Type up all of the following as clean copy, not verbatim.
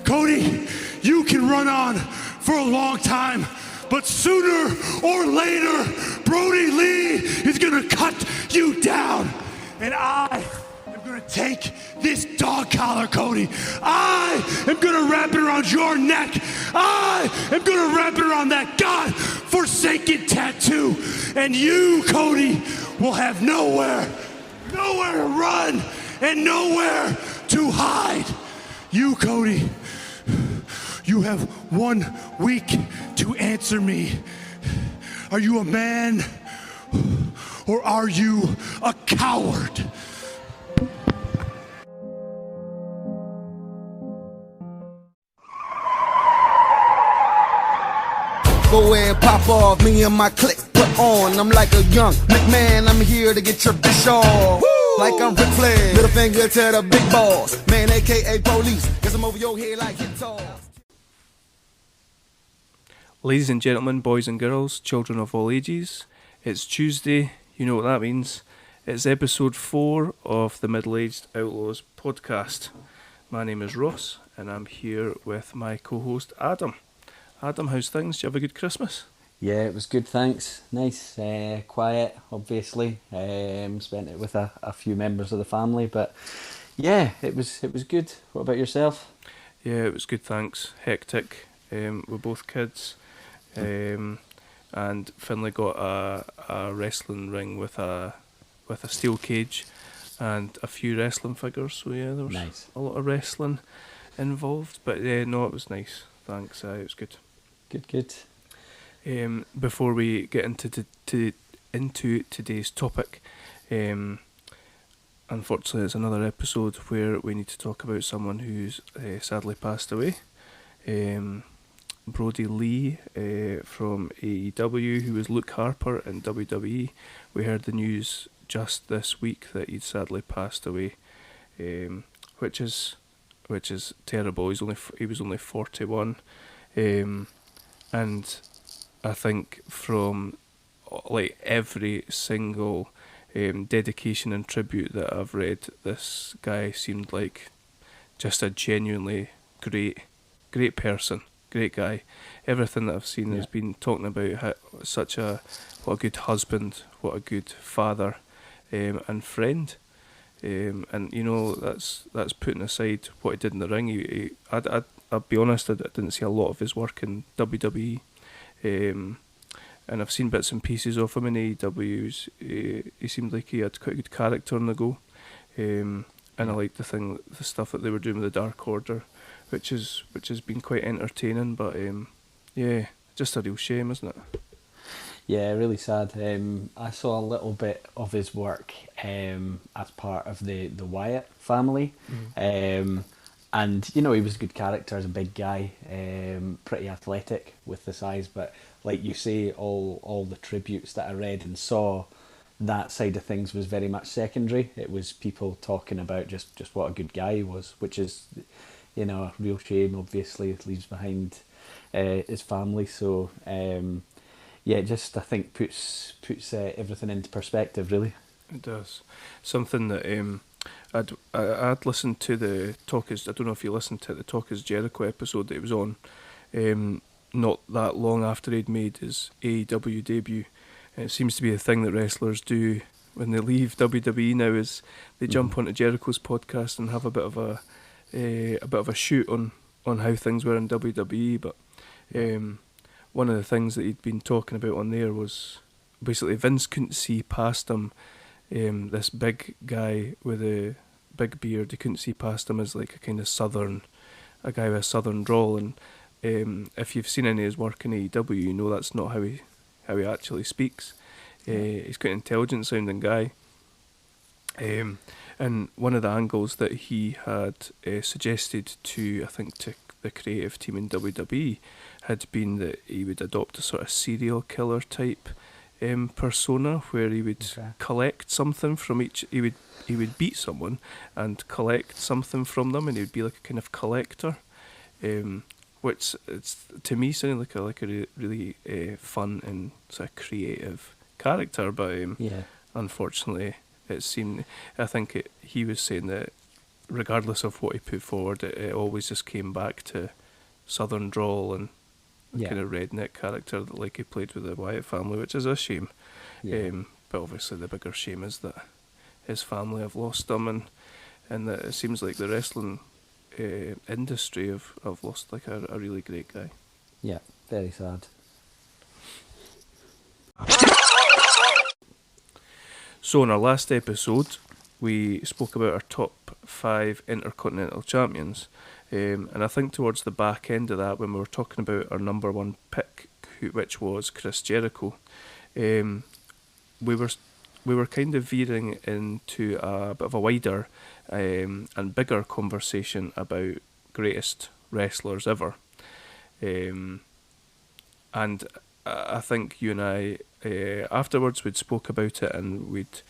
Cody, you can run on for a long time, but sooner or later, Brodie Lee is gonna cut you down. And I am gonna take this dog collar, Cody. I am gonna wrap it around your neck. I am gonna wrap it around that God-forsaken tattoo. And you, Cody, will have nowhere to run and nowhere to hide. You, Cody, you have 1 week to answer me. Are you a man or are you a coward? Go ahead, pop off, me and my clique put on. I'm like a young McMahon, I'm here to get your bitch off. Woo! Like I'm Ric Flair, little finger to the big boss. Man, aka police, cause I'm over your head like hit toss. Ladies and gentlemen, boys and girls, children of all ages, it's Tuesday, you know what that means. It's episode 4 of the Middle-Aged Outlaws podcast. My name is Ross, and I'm here with my co-host Adam. Adam, how's things? Did you have a good Christmas? Yeah, it was good, thanks. Nice, quiet, obviously. Spent it with a few members of the family, but yeah, it was good. What about yourself? Yeah, it was good, thanks. Hectic. We're both kids, and Finlay got a wrestling ring with a steel cage and a few wrestling figures. So yeah, there was Nice. a lot of wrestling involved, but yeah, no, it was nice. Thanks. It was good. Good. Before we get into today's topic, unfortunately, it's another episode where we need to talk about someone who's sadly passed away. Brodie Lee from AEW, who was Luke Harper in WWE. We heard the news just this week that he'd sadly passed away, which is terrible. He was only 41. And I think from like every single dedication and tribute that I've read, this guy seemed like just a genuinely great person, great guy. Everything that I've seen has been talking about what a good husband, what a good father, and friend. And you know, that's putting aside what he did in the ring. I'll be honest, I didn't see a lot of his work in WWE, and I've seen bits and pieces of him in AEW. He seemed like he had quite a good character on the go, and I liked the stuff that they were doing with the Dark Order, which has been quite entertaining. But yeah, just a real shame, isn't it? Yeah, really sad. I saw a little bit of his work as part of the Wyatt family. And, you know, he was a good character as a big guy, pretty athletic with the size. But like you say, all the tributes that I read and saw, that side of things was very much secondary. It was people talking about just what a good guy he was, which is, you know, a real shame. Obviously, it leaves behind his family. So, yeah, it just, I think, puts everything into perspective, really. It does. Something that I'd listened to the Talk Is, I don't know if you listened to the Talk Is Jericho episode that he was on, not that long after he'd made his AEW debut. And it seems to be a thing that wrestlers do when they leave WWE now, is they jump onto Jericho's podcast and have a bit of a shoot on how things were in WWE. But one of the things that he'd been talking about on there was basically Vince couldn't see past him. This big guy with a big beard, he couldn't see past him as like a kind of a guy with a southern drawl. And if you've seen any of his work in AEW, you know that's not how he actually speaks. He's quite an intelligent sounding guy. And one of the angles that he had suggested to the creative team in WWE had been that he would adopt a sort of serial killer type persona, where he would collect something from each. He would beat someone and collect something from them, and he would be like a kind of collector, which it's to me sounded like a really fun and sort of creative character. But unfortunately, it seemed. I think he was saying that regardless of what he put forward, it always just came back to Southern drawl and kind of redneck character that like he played with the Wyatt family, which is a shame. Yeah. But obviously the bigger shame is that his family have lost him, and that it seems like the wrestling industry have lost like a really great guy. Yeah, very sad. So in our last episode, we spoke about our top 5 Intercontinental Champions, and I think towards the back end of that, when we were talking about our number 1 pick, which was Chris Jericho, we were kind of veering into a bit of a wider and bigger conversation about greatest wrestlers ever, and I think you and I afterwards we'd spoke about it, and we'd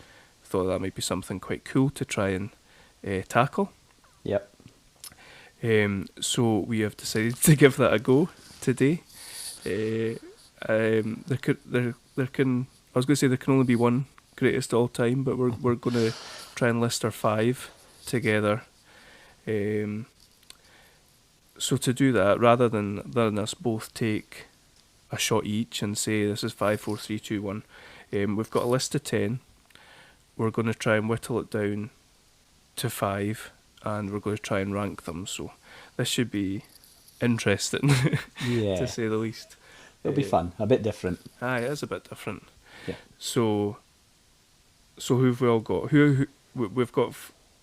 thought that might be something quite cool to try and tackle. Yep. So we have decided to give that a go today. There can I was going to say there can only be one greatest all time, but we're going to try and list our 5 together. So to do that, rather than us both take a shot each and say this is 5, 4, 3, 2, 1, we've got a list of 10. We're going to try and whittle it down to 5, and we're going to try and rank them. So this should be interesting, Yeah. to say the least. It'll be fun, a bit different. It is a bit different. Yeah. So who've we all got? Who we've got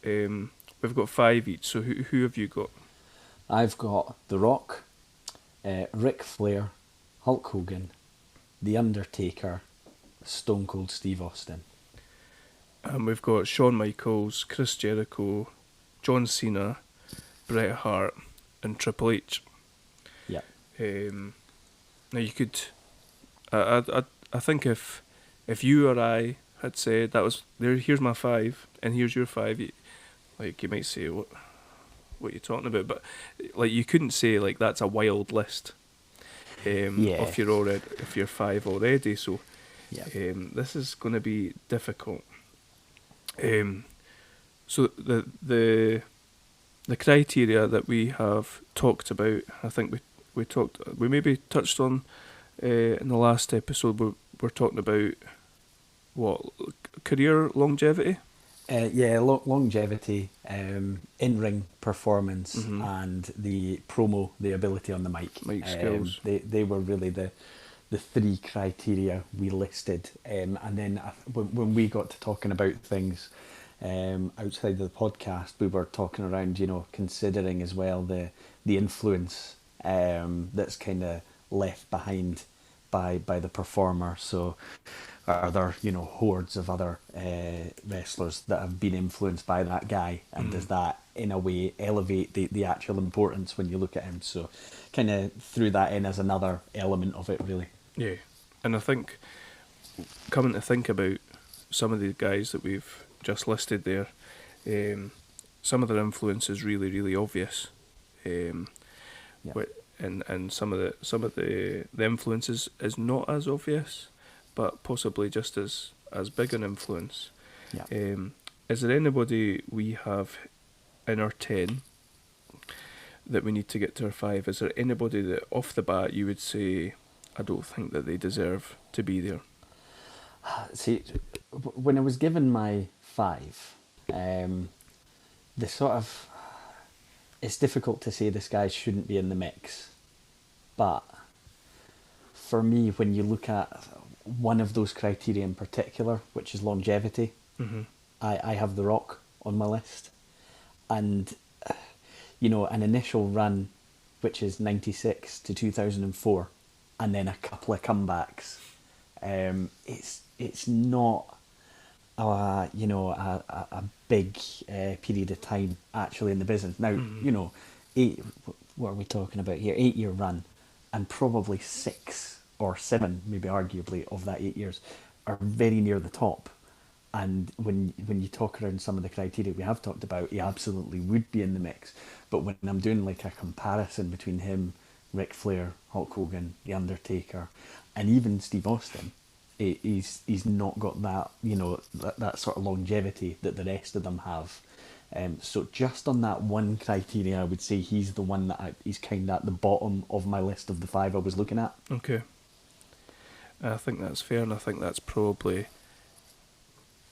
5 each. So who have you got? I've got The Rock, Ric Flair, Hulk Hogan, The Undertaker, Stone Cold Steve Austin. And we've got Shawn Michaels, Chris Jericho, John Cena, Bret Hart, and Triple H. Yeah. Now you could, I think if you or I had said that was there, here's my 5 and here's your 5, you might say what you're talking about, but like you couldn't say like that's a wild list. If you're 5 already, so this is going to be difficult. So the criteria that we have talked about, I think we maybe touched on in the last episode. We're talking about what, career longevity. Longevity, in-ring performance, and the promo, the ability on the mic skills. They were really the 3 criteria we listed, and then when we got to talking about things outside of the podcast, we were talking around, considering as well the influence that's kind of left behind by the performer. So are there hordes of other wrestlers that have been influenced by that guy, and does that in a way elevate the actual importance when you look at him? So kind of threw that in as another element of it, really. Yeah, and I think coming to think about some of the guys that we've just listed there, some of their influence is really, really obvious, and some of the influences is not as obvious, but possibly just as big an influence. Yeah. Is there anybody we have in our 10 that we need to get to our 5? Is there anybody that off the bat you would say, I don't think that they deserve to be there? See, when I was given my 5, the sort of, it's difficult to say this guy shouldn't be in the mix, but for me, when you look at one of those criteria in particular, which is longevity, I have The Rock on my list, and an initial run, which is 96 to 2004, and then a couple of comebacks. It's not a big period of time actually in the business. Now, 8, what are we talking about here? 8-year run, and probably 6 or 7, maybe arguably, of that 8 years are very near the top. And when you talk around some of the criteria we have talked about, he absolutely would be in the mix. But when I'm doing like a comparison between him, Ric Flair, Hulk Hogan, The Undertaker, and even Steve Austin, he's not got that that sort of longevity that the rest of them have. So just on that one criteria, I would say he's the one that he's kind of at the bottom of my list of the 5 I was looking at. Okay. I think that's fair, and I think that's probably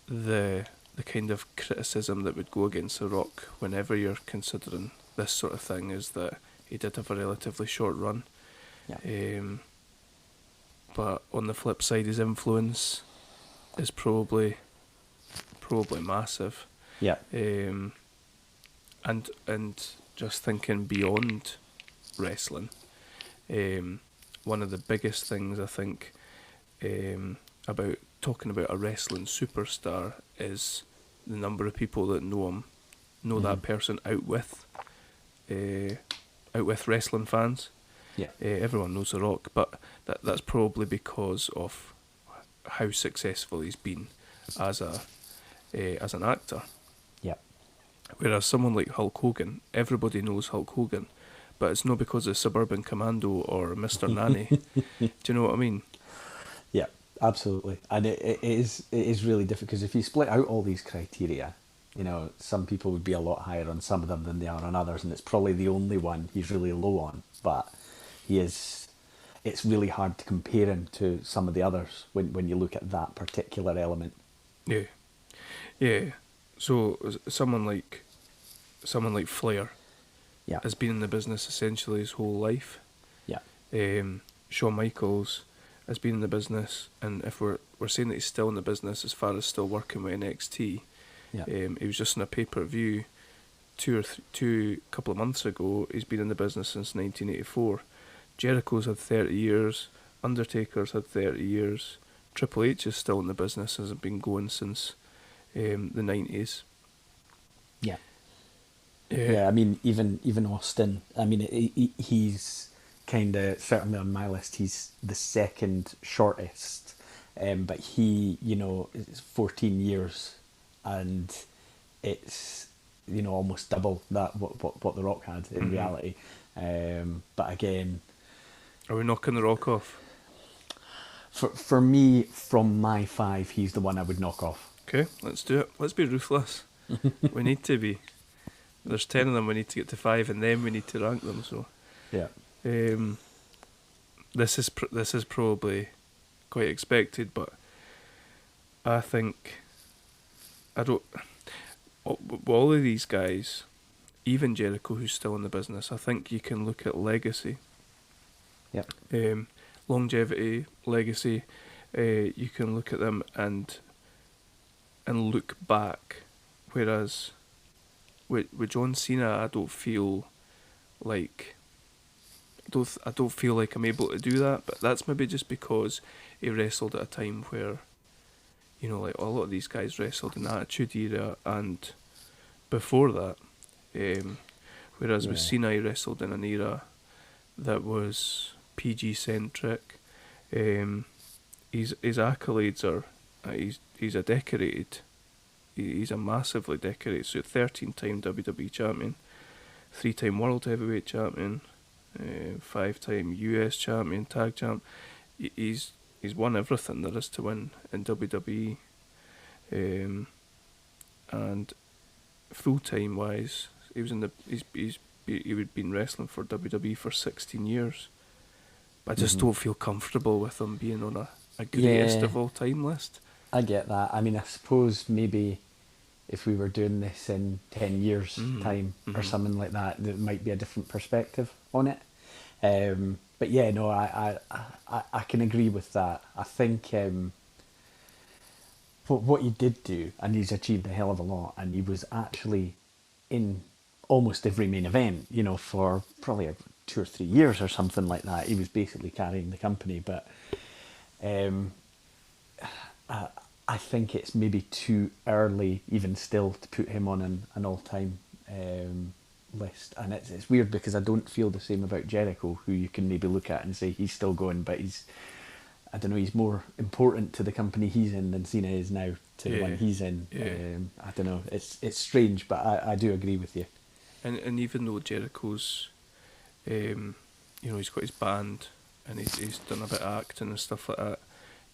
the kind of criticism that would go against The Rock whenever you're considering this sort of thing, is that he did have a relatively short run. Yeah. But on the flip side, his influence is probably massive. Yeah. And just thinking beyond wrestling, one of the biggest things I think about talking about a wrestling superstar is the number of people that know him, know that person out with wrestling fans. Yeah. Everyone knows The Rock, but that's probably because of how successful he's been as an actor. Yeah. Whereas someone like Hulk Hogan, everybody knows Hulk Hogan, but it's not because of Suburban Commando or Mr. Nanny. Do you know what I mean? Yeah, absolutely. And it is really difficult, because if you split out all these criteria, you know, some people would be a lot higher on some of them than they are on others, and it's probably the only one he's really low on. But it's really hard to compare him to some of the others when you look at that particular element. Yeah. Yeah. So someone like Flair Yeah. has been in the business essentially his whole life. Yeah. Shawn Michaels has been in the business, and if we're saying that he's still in the business as far as still working with NXT, Yeah. he was just in a pay-per-view couple of months ago. He's been in the business since 1984. Jericho's had 30 years, Undertaker's had 30 years, Triple H is still in the business, hasn't been going since the 90s. Yeah. Yeah, I mean, even Austin, I mean, he's kind of, certainly on my list, he's the second shortest, but he, you know, is 14 years, and it's, you know, almost double that what The Rock had in reality. But again, Are we knocking The Rock off? for me, from my 5, he's the one I would knock off. Okay, let's do it. Let's be ruthless. We need to be. There's 10 of them, we need to get to 5, and then we need to rank them. So, Yeah. this is probably quite expected, but I think all of these guys, even Jericho, who's still in the business, I think you can look at legacy. Yeah. Longevity, legacy. You can look at them and look back, whereas with John Cena, I don't feel like I'm able to do that. But that's maybe just because he wrestled at a time where, you know, like a lot of these guys wrestled in the Attitude Era and before that. Whereas with Cena, he wrestled in an era that was PG centric. His accolades are he's a decorated. He's a massively decorated. So 13-time WWE champion, 3-time World Heavyweight champion, 5-time US champion, tag champ. He's won everything there is to win in WWE. And full time wise, he would been wrestling for WWE for 16 years. But I just don't feel comfortable with him being on a greatest of all time list. I get that. I mean, I suppose maybe if we were doing this in 10 years' time or something like that, there might be a different perspective on it. But yeah, no, I can agree with that. I think what he did do, and he's achieved a hell of a lot, and he was actually in almost every main event, you know, for probably 2 or 3 years or something like that. He was basically carrying the company, but I think it's maybe too early, even still, to put him on an all-time list. And it's weird because I don't feel the same about Jericho, who you can maybe look at and say he's still going, but he's more important to the company he's in than Cena is now to the one he's in. I don't know. It's strange, but I do agree with you. And even though Jericho's, you know, he's got his band and he's done a bit of acting and stuff like that,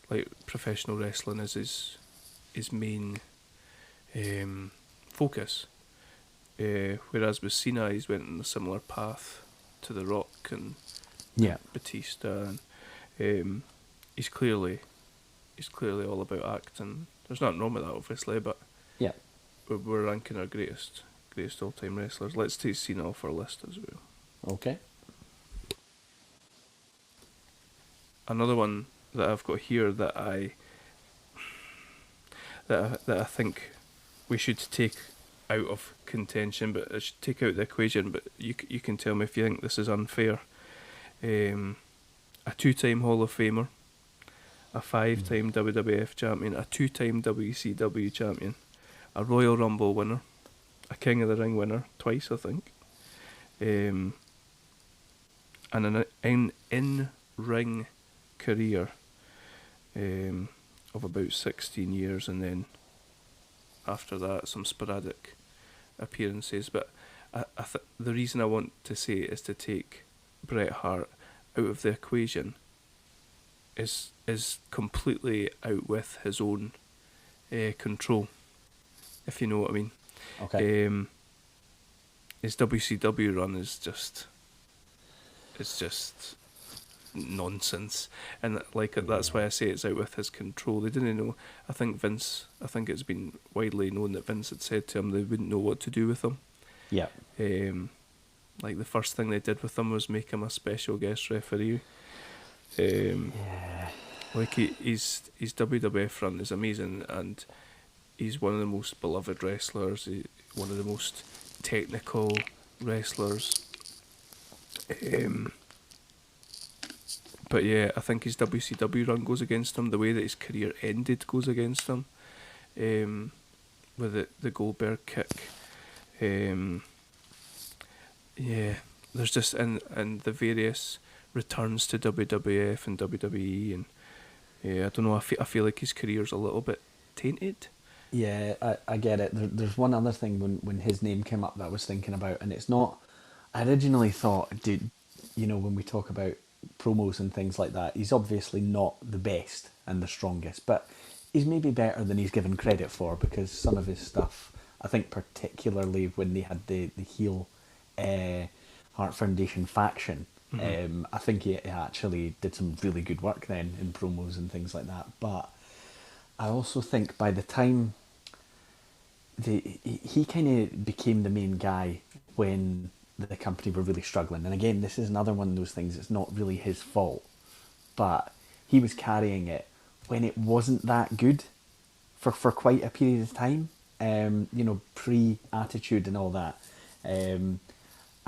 like professional wrestling is his main focus. Whereas with Cena, he's went in a similar path to The Rock and Yeah. Batista, and he's clearly all about acting. There's nothing wrong with that, obviously, but Yeah. we're ranking our greatest all-time wrestlers. Let's take Cena off our list as well. Okay. Another one that I've got here that I think we should take out of contention, but I should take out the equation. But you can tell me if you think this is unfair. A 2-time Hall of Famer, a 5-time WWF champion, a 2-time WCW champion, a Royal Rumble winner, a King of the Ring winner twice, I think, and an in-ring career of about 16 years, and then after that some sporadic appearances. But the reason I want to say it is to take Bret Hart out of the equation is completely out with his own control, if you know what I mean. Okay. His WCW run is just nonsense, and that's why I say it's out with his control. They didn't know. I think it's been widely known that Vince had said to him they wouldn't know what to do with him. Yeah. Like the first thing they did with him was make him a special guest referee. Yeah. Like his WWF run is amazing, and he's one of the most beloved wrestlers. One of the most technical wrestlers. But yeah, I think his WCW run goes against him. The way that his career ended goes against him. With the Goldberg kick. Yeah, there's just and the various returns to WWF and WWE, and yeah, I don't know. I feel like his career's a little bit tainted. Yeah, I get it. There's one other thing when his name came up that I was thinking about, and it's not. I originally thought, when we talk about promos and things like that, he's obviously not the best and the strongest, but he's maybe better than he's given credit for, because some of his stuff, I think particularly when they had the heel Heart Foundation faction, I think he actually did some really good work then in promos and things like that. But I also think by the time he kind of became the main guy when the company were really struggling. And again, this is another one of those things, it's not really his fault, but he was carrying it when it wasn't that good for quite a period of time, pre-Attitude and all that. And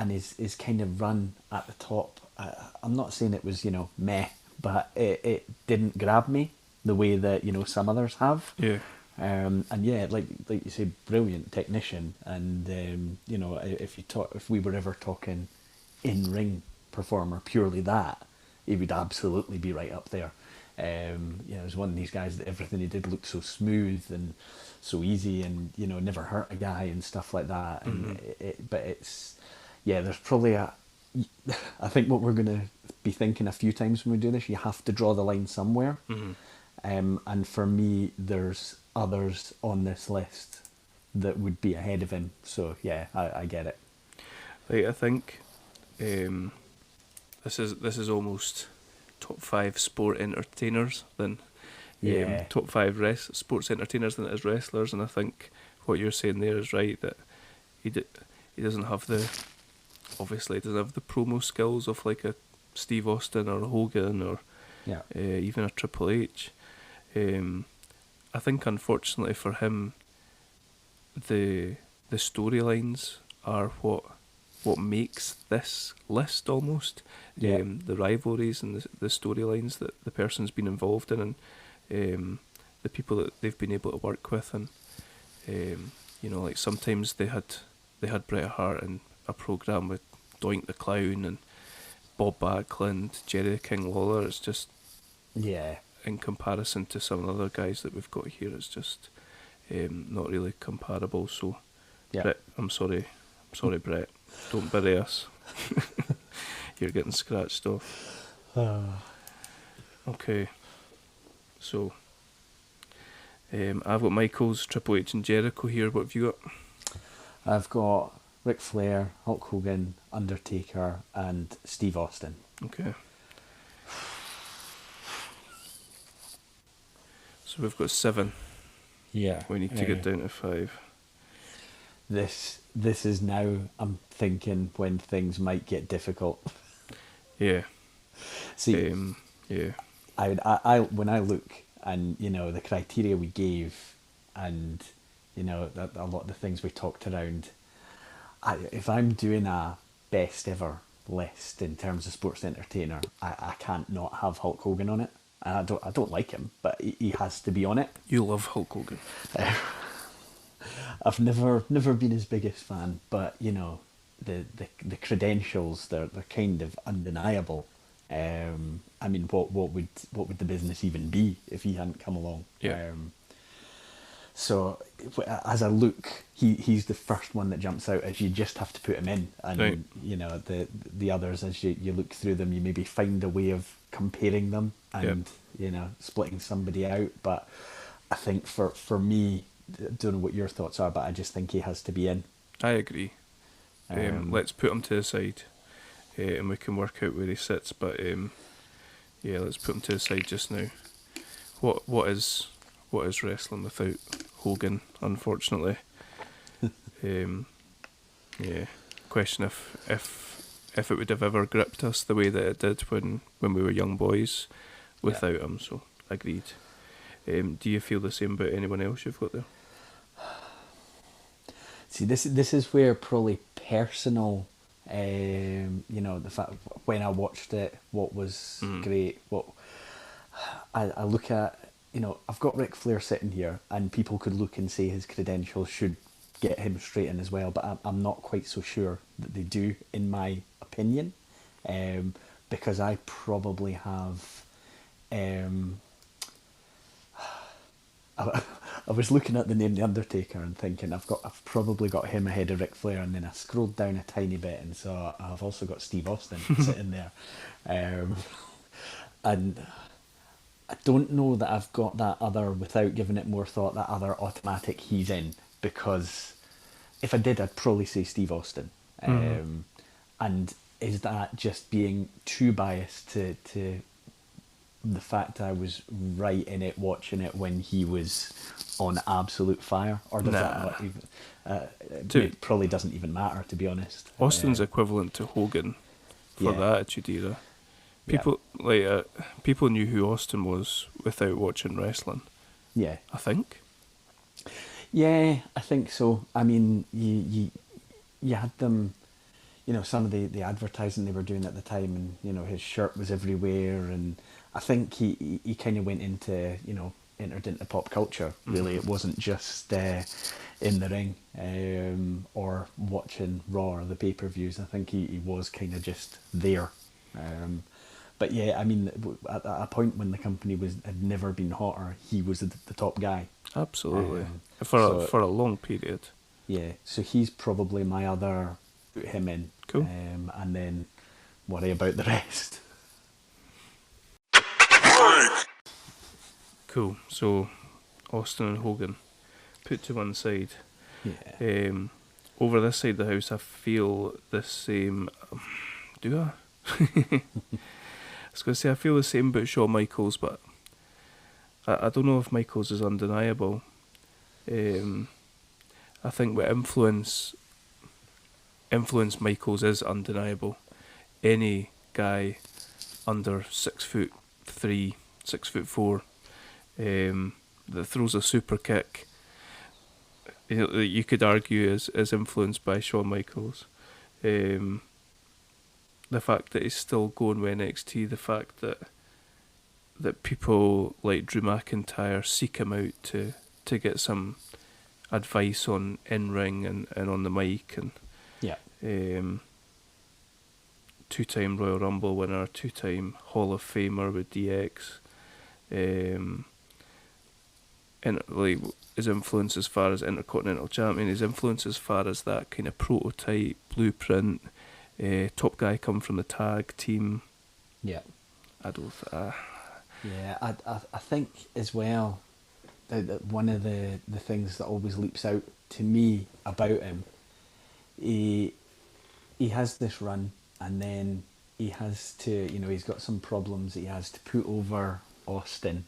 his kind of run at the top, I'm not saying it was, meh, but it didn't grab me the way that, some others have. Yeah. And yeah, like you say, brilliant technician, and if we were ever talking in-ring performer, purely that, he would absolutely be right up there. It was one of these guys that everything he did looked so smooth and so easy, and never hurt a guy and stuff like that. And but it's there's probably I think what we're gonna be thinking a few times when we do this, you have to draw the line somewhere. And for me, there's others on this list that would be ahead of him. So yeah, I get it. Like, I think this is almost top 5 sport entertainers than top 5 sports entertainers than it is wrestlers. And I think what you're saying there is right, that he doesn't have the promo skills of like a Steve Austin or a Hogan or even a Triple H. I think unfortunately for him, the storylines are what makes this list almost. The rivalries and the storylines that the person's been involved in, and the people that they've been able to work with, and like sometimes they had Bret Hart in a program with Doink the Clown and Bob Backlund, Jerry the King Lawler. It's just in comparison to some of the other guys that we've got here, it's just not really comparable. So Bret, I'm sorry Bret, don't bury us. You're getting scratched off. Okay, so I've got Michaels, Triple H and Jericho here. What have you got? I've got Ric Flair, Hulk Hogan, Undertaker, and Steve Austin. Okay. So we've got 7. Yeah. We need to get down to 5. This is now, I'm thinking, when things might get difficult. Yeah. See, Yeah. I when I look and the criteria we gave, and that a lot of the things we talked around, if I'm doing a best ever list in terms of sports entertainer, I can't not have Hulk Hogan on it. And I don't like him, but he has to be on it. You love Hulk Hogan. I've never been his biggest fan, but the credentials, they're kind of undeniable. I mean, what would the business even be if he hadn't come along? Yeah. So as I look, he's the first one that jumps out as you just have to put him in, and right. the others, as you look through them, you maybe find a way of comparing them and splitting somebody out. But I think for me, I don't know what your thoughts are, but I just think he has to be in. I agree. Let's put him to the side, and we can work out where he sits. But let's put him to the side just now. What is wrestling without Hogan? Unfortunately, Question if it would have ever gripped us the way that it did when we were young boys without him. So agreed. Do you feel the same about anyone else you've got there? See, this is where probably personal, the fact when I watched it, what was great, what I look at, I've got Ric Flair sitting here, and people could look and say his credentials should get him straight in as well, but I'm not quite so sure that they do, in my opinion, because I probably have. I was looking at the name The Undertaker and thinking I've probably got him ahead of Ric Flair, and then I scrolled down a tiny bit and saw I've also got Steve Austin sitting there, and I don't know that I've got that other, without giving it more thought, that other automatic he's in, because if I did, I'd probably say Steve Austin, and is that just being too biased to the fact I was right in it, watching it when he was on absolute fire, or does that not even? It probably doesn't even matter, to be honest. Austin's equivalent to Hogan for the Attitude Era. People knew who Austin was without watching wrestling. Yeah, I think. Yeah, I think so. I mean, you had them. Some of the advertising they were doing at the time, and his shirt was everywhere, and I think he kind of went into entered into pop culture. Really, it wasn't just in the ring or watching Raw or the pay-per-views. I think he was kind of just there. But yeah, I mean, at a point when the company had never been hotter, he was the top guy. Absolutely, for a long period. Yeah, so he's probably my other. Put him in. Cool. And then worry about the rest. Cool. So Austin and Hogan put to one side. Yeah. Over this side of the house, I feel the same. Do I? I was going to say I feel the same about Shawn Michaels, but I don't know if Michaels is undeniable. I think with influence Michaels is undeniable. Any guy under 6'3", 6'4", that throws a super kick, you could argue is influenced by Shawn Michaels. The fact that he's still going with NXT, the fact that people like Drew McIntyre seek him out to get some advice on in-ring and on the mic, and two-time Royal Rumble winner, two-time Hall of Famer with DX, and like his influence as far as Intercontinental Champion, his influence as far as that kind of prototype blueprint, top guy come from the tag team. Yeah. I don't. Yeah, I think as well that one of the things that always leaps out to me about him, he has this run, and then he has to, he's got some problems. He has to put over Austin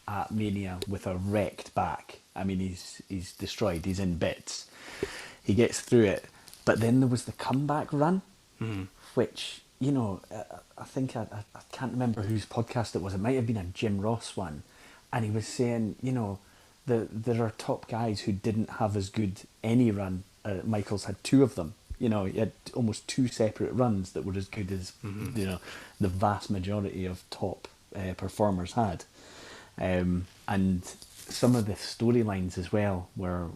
at Mania with a wrecked back. I mean, he's destroyed. He's in bits. He gets through it, but then there was the comeback run, which I think I can't remember whose podcast it was. It might have been a Jim Ross one, and he was saying, there are top guys who didn't have as good any run. Michaels had two of them. He had almost two separate runs that were as good as the vast majority of top performers had. And some of the storylines as well were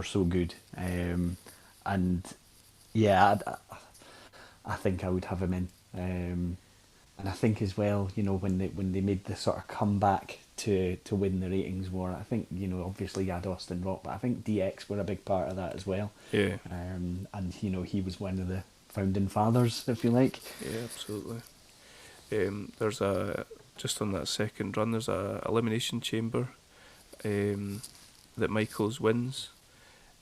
so good. And yeah, I think I would have him in. And I think as well, when they made the sort of comeback to win the ratings war, I think, obviously you had Austin Rock, but I think DX were a big part of that as well. Yeah. And he was one of the founding fathers, if you like. Yeah, absolutely. There's just on that second run, there's a elimination chamber that Michaels wins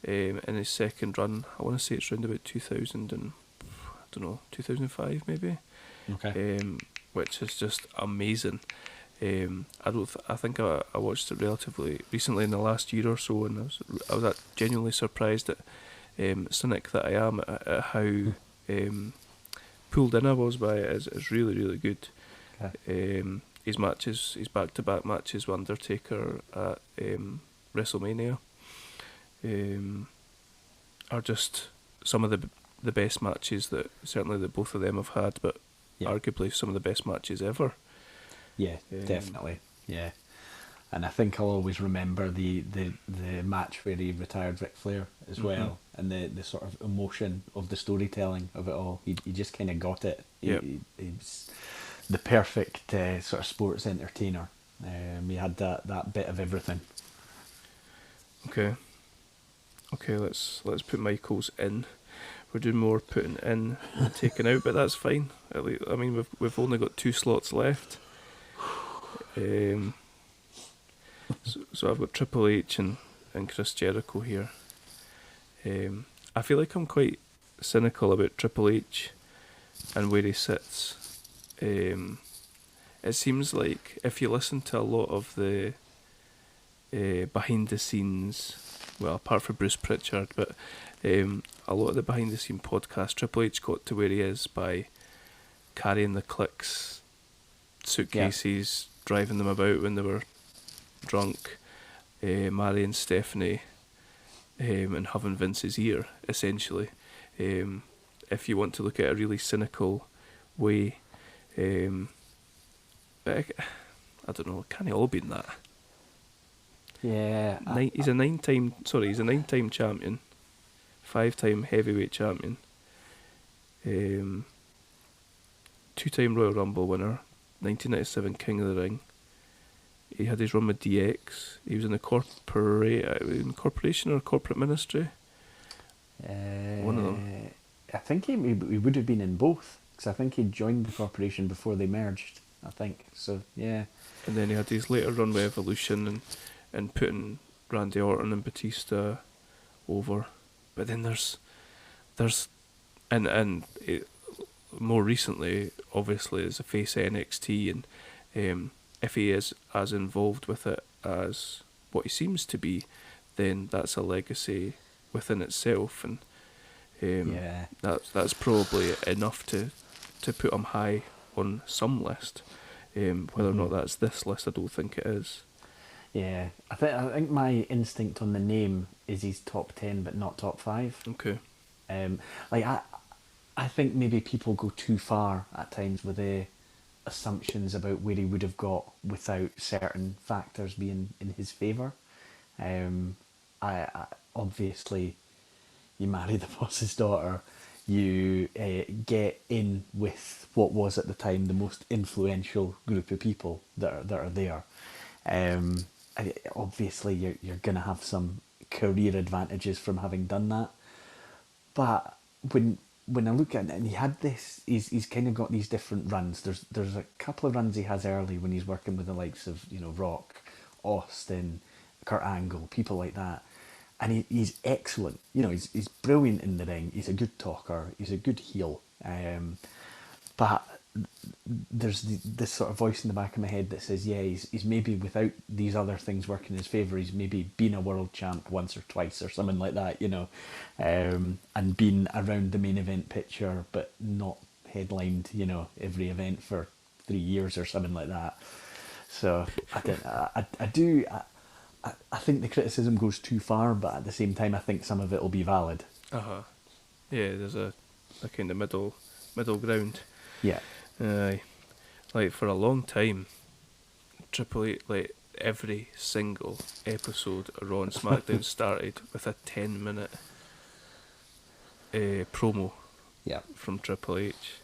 in his second run. I want to say it's around about 2005 maybe. Okay. Which is just amazing. I think I watched it relatively recently in the last year or so, and I was genuinely surprised at cynic that I am at how pulled in I was by it. It's really, really good. Okay. His matches, his back-to-back matches with Undertaker at WrestleMania are just some of the best matches that certainly that both of them have had, but arguably some of the best matches ever. Yeah, definitely. Yeah. And I think I'll always remember the match where he retired Ric Flair as well, and the sort of emotion of the storytelling of it all. He just kind of got it. He's the perfect sort of sports entertainer. He had that bit of everything. Okay, let's put Michaels in. We're doing more putting in and taking out, but that's fine. I mean, we've only got 2 slots left. So I've got Triple H and Chris Jericho here. I feel like I'm quite cynical about Triple H and where he sits. It seems like if you listen to a lot of the behind the scenes, well, apart from Bruce Pritchard, but a lot of the behind the scene podcasts, Triple H got to where he is by carrying the Cliques suitcases, driving them about when they were drunk, marrying Stephanie, and having Vince's ear, essentially. If you want to look at a really cynical way, but I don't know, can it all be in that? Yeah. He's a 9-time champion, 5-time heavyweight champion, 2-time Royal Rumble winner, 1997 King of the Ring. He had his run with DX. He was in the corporation or corporate ministry. One of them. I think he would have been in both, because I think he joined the corporation before they merged. I think so. Yeah. And then he had his later run with Evolution and putting Randy Orton and Batista over. But then there's more recently, obviously, as a face of NXT, and if he is as involved with it as what he seems to be, then that's a legacy within itself, and that's probably enough to put him high on some list. Whether or not that's this list, I don't think it is. Yeah, I think my instinct on the name is he's top 10 but not top 5. Okay. I think maybe people go too far at times with the assumptions about where he would have got without certain factors being in his favour. I obviously, you marry the boss's daughter, you get in with what was at the time the most influential group of people that are there. Obviously, you're going to have some career advantages from having done that. But when I look at it, and he had this, he's kind of got these different runs. There's a couple of runs he has early when he's working with the likes of Rock, Austin, Kurt Angle, people like that. and he's excellent. You know, he's brilliant in the ring. He's a good talker. He's a good heel. But there's this sort of voice in the back of my head that says, yeah, he's maybe, without these other things working in his favour, he's maybe been a world champ once or twice or something like that, you know, and been around the main event picture, but not headlined, you know, every event for 3 years or something like that. So I think the criticism goes too far, but at the same time, I think some of it will be valid. Yeah, there's a kind of middle ground. Yeah. Like for a long time, Triple H, like every single episode of Raw and SmackDown started with a 10-minute promo Yeah. from Triple H.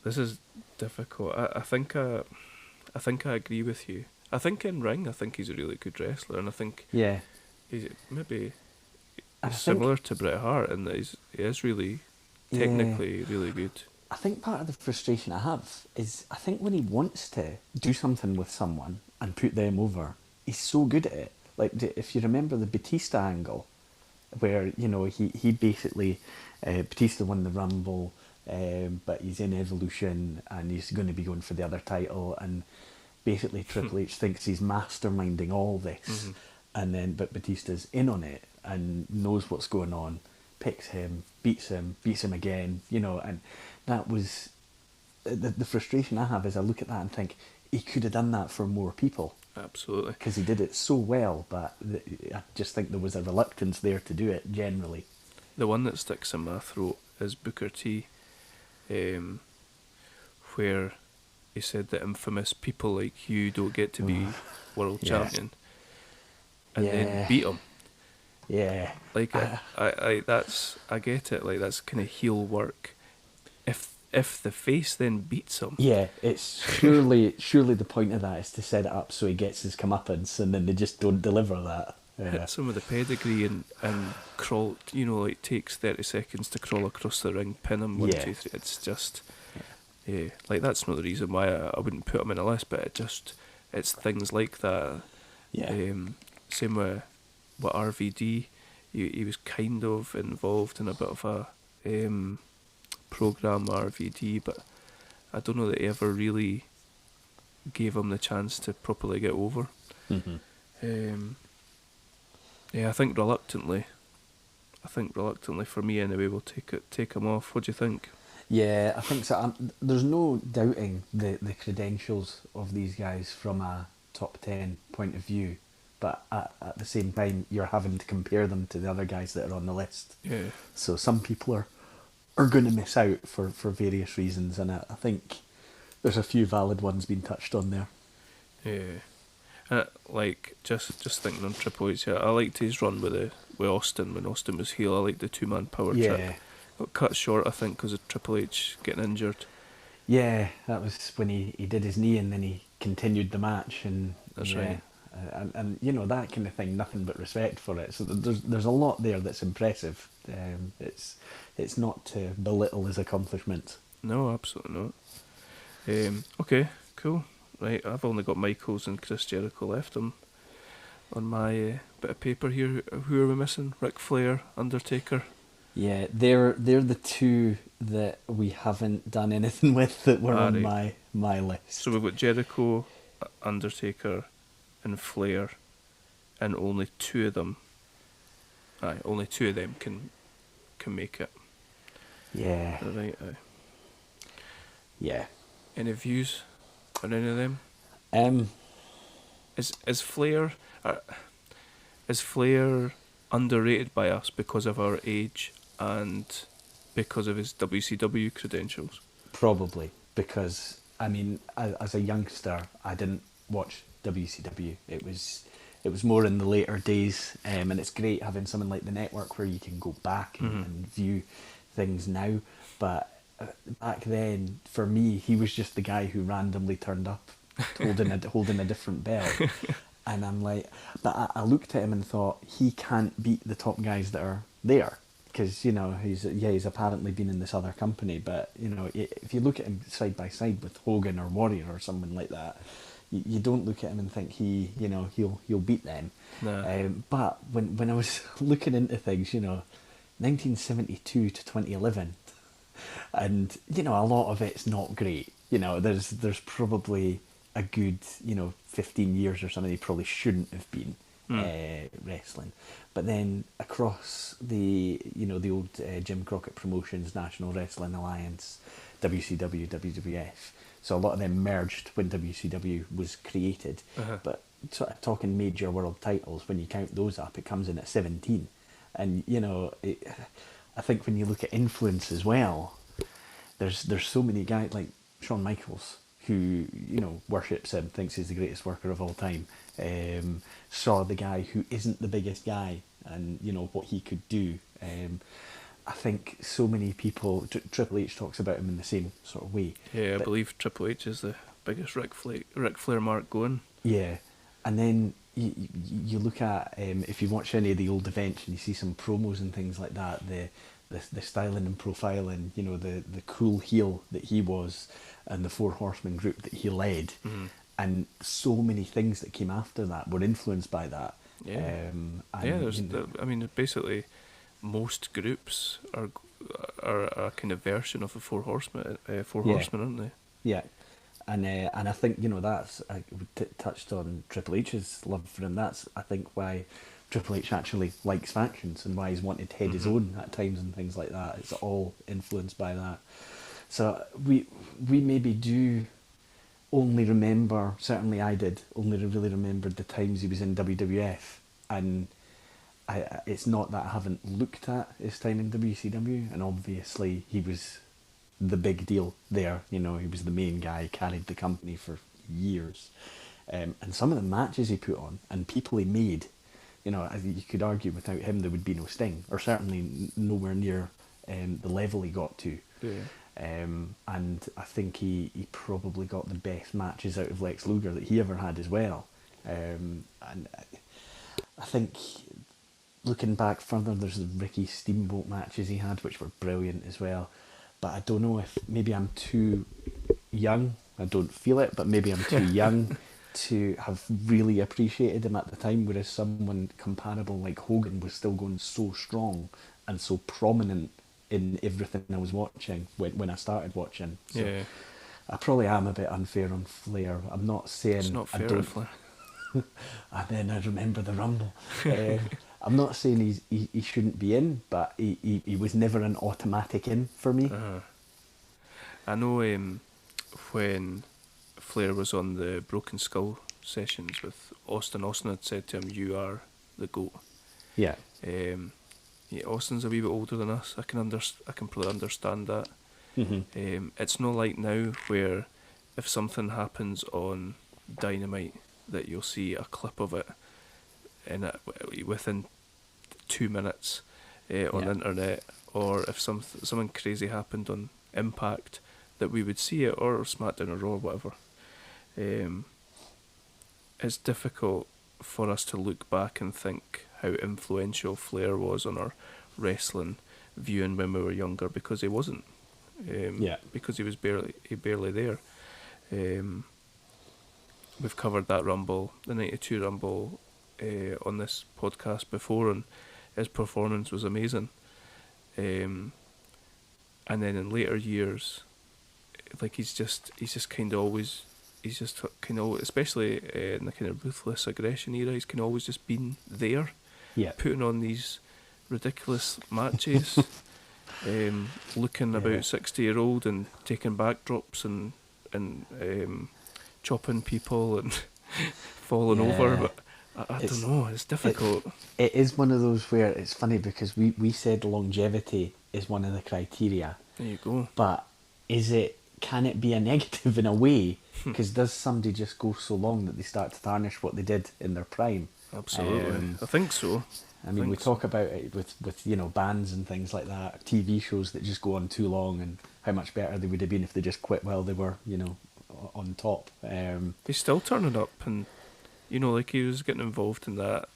This is difficult. I think I agree with you. I think in ring, I think he's a really good wrestler, and I think Yeah. he's maybe I he's think- similar to Bret Hart in that he is really technically really good. I think part of the frustration I have is I think when he wants to do something with someone and put them over, he's so good at it. Like, if you remember the Batista angle, where, you know, he basically, Batista won the Rumble, but he's in Evolution and he's going to be going for the other title, and basically Triple H thinks he's masterminding all this, and then, but Batista's in on it and knows what's going on, picks him, beats him again, you know, and that was the frustration I have is I look at that and think he could have done that for more people. Absolutely. Because he did it so well, but I just think there was a reluctance there to do it generally. The one that sticks in my throat is Booker T, where he said that infamous people like you don't get to be world Yeah. champion, and Yeah. then beat him. Yeah. Like I get it. Like that's kind of heel work. If the face then beats him, Yeah, it's surely the point of that is to set it up so he gets his comeuppance, and then they just don't deliver that. Yeah. hits him with the pedigree and crawl, you know, like takes 30 seconds to crawl across the ring, pin him, 1, Yeah. 2, 3. It's just, like that's not the reason why I wouldn't put him in a list, but it's things like that. Yeah. Same with RVD, he was kind of involved in a bit of a program RVD, but I don't know that he ever really gave him the chance to properly get over. Yeah, I think reluctantly for me anyway, we'll take him off. What do you think? Yeah, I think so. There's no doubting the credentials of these guys from a top 10 point of view, but at the same time, you're having to compare them to the other guys that are on the list. Yeah. So some people are going to miss out for various reasons, and I think there's a few valid ones being touched on there. Yeah. Like just thinking on Triple H, I liked his run with Austin when Austin was heel. I liked the 2-man power trip. Got cut short, I think, because of Triple H getting injured. Yeah, that was when he did his knee and then he continued the match, and That's right. And you know, that kind of thing, nothing but respect for it. So there's a lot there that's impressive. It's not to belittle his accomplishments. No, absolutely not. Okay, cool. Right, I've only got Michaels and Chris Jericho left on my bit of paper here. Who are we missing? Ric Flair, Undertaker. Yeah, they're the two that we haven't done anything with that were on right. my list. So we've got Jericho, Undertaker, and Flair, and only two of them. Only two of them can make it. Yeah. Right. Yeah. Any views on any of them? Is Flair underrated by us because of our age and because of his WCW credentials? Probably, because I mean, as a youngster, I didn't watch WCW. It was more in the later days, and it's great having something like the network where you can go back and view things now. But back then, for me, he was just the guy who randomly turned up, holding a different belt. And I'm like, but I looked at him and thought, he can't beat the top guys that are there. Because, you know, he's apparently been in this other company. But, you know, if you look at him side by side with Hogan or Warrior or someone like that, you don't look at him and think he'll beat them. Nah. But when I was looking into things, 1972 to 2011, and a lot of it's not great. There's probably a good 15 years or something he probably shouldn't have been wrestling. But then across the old Jim Crockett Promotions, National Wrestling Alliance, WCW, WWF. So a lot of them merged when WCW was created. But sort of talking major world titles, when you count those up, it comes in at 17. And I think when you look at influence as well, there's so many guys like Shawn Michaels, who worships him, thinks he's the greatest worker of all time. Saw the guy who isn't the biggest guy, and what he could do. I think so many people. Triple H talks about him in the same sort of way. Yeah, I believe Triple H is the biggest Ric Flair mark going. Yeah, and then you look at if you watch any of the old events and you see some promos and things like that, the styling and profiling, the cool heel that he was, and the Four Horsemen group that he led, and so many things that came after that were influenced by that. Yeah, and, basically most groups are a kind of version of the Four Horsemen, aren't they? Yeah, and I think that's touched on Triple H's love for him. That's I think why Triple H actually likes factions and why he's wanted to head his own at times and things like that. It's all influenced by that. So we maybe do only remember, certainly I did, only really remembered the times he was in WWF, and it's not that I haven't looked at his time in WCW, and obviously he was the big deal there. He was the main guy, carried the company for years, and some of the matches he put on and people he made, you could argue without him there would be no Sting, or certainly nowhere near the level he got to. Yeah. And I think he probably got the best matches out of Lex Luger that he ever had as well. And I think looking back further, there's the Ricky Steamboat matches he had, which were brilliant as well. But I don't know if maybe I'm too young. I don't feel it, but maybe I'm too young to have really appreciated him at the time, whereas someone comparable like Hogan was still going so strong and so prominent in everything I was watching when I started watching. So Yeah. I probably am a bit unfair on Flair. I'm not saying It's not fair I don't. to Flair. And then I remember the Rumble. I'm not saying he shouldn't be in, but he was never an automatic in for me. I know when Flair was on the Broken Skull sessions with Austin had said to him, "You are the GOAT." Yeah. Yeah, Austin's a wee bit older than us. I can probably understand that. It's not like now where if something happens on Dynamite that you'll see a clip of it within 2 minutes on the internet, or if something crazy happened on Impact that we would see it, or SmackDown or Raw or whatever. It's difficult for us to look back and think how influential Flair was on our wrestling viewing when we were younger, because he wasn't. Because he was barely there. We've covered that Rumble, the 92 Rumble, on this podcast before, and his performance was amazing. And then in later years, like he's just kind of always, especially in the kind of ruthless aggression era, he's kind of always just been there, putting on these ridiculous matches, looking about 60-year-old and taking backdrops and chopping people and falling over. But I don't know, it's difficult. It is one of those where it's funny because we said longevity is one of the criteria. There you go. But can it be a negative in a way? Because does somebody just go so long that they start to tarnish what they did in their prime? Absolutely. I think so. I mean, we talk about it with bands and things like that, TV shows that just go on too long, and how much better they would have been if they just quit while they were, on top. He's still turning up, and like he was getting involved in that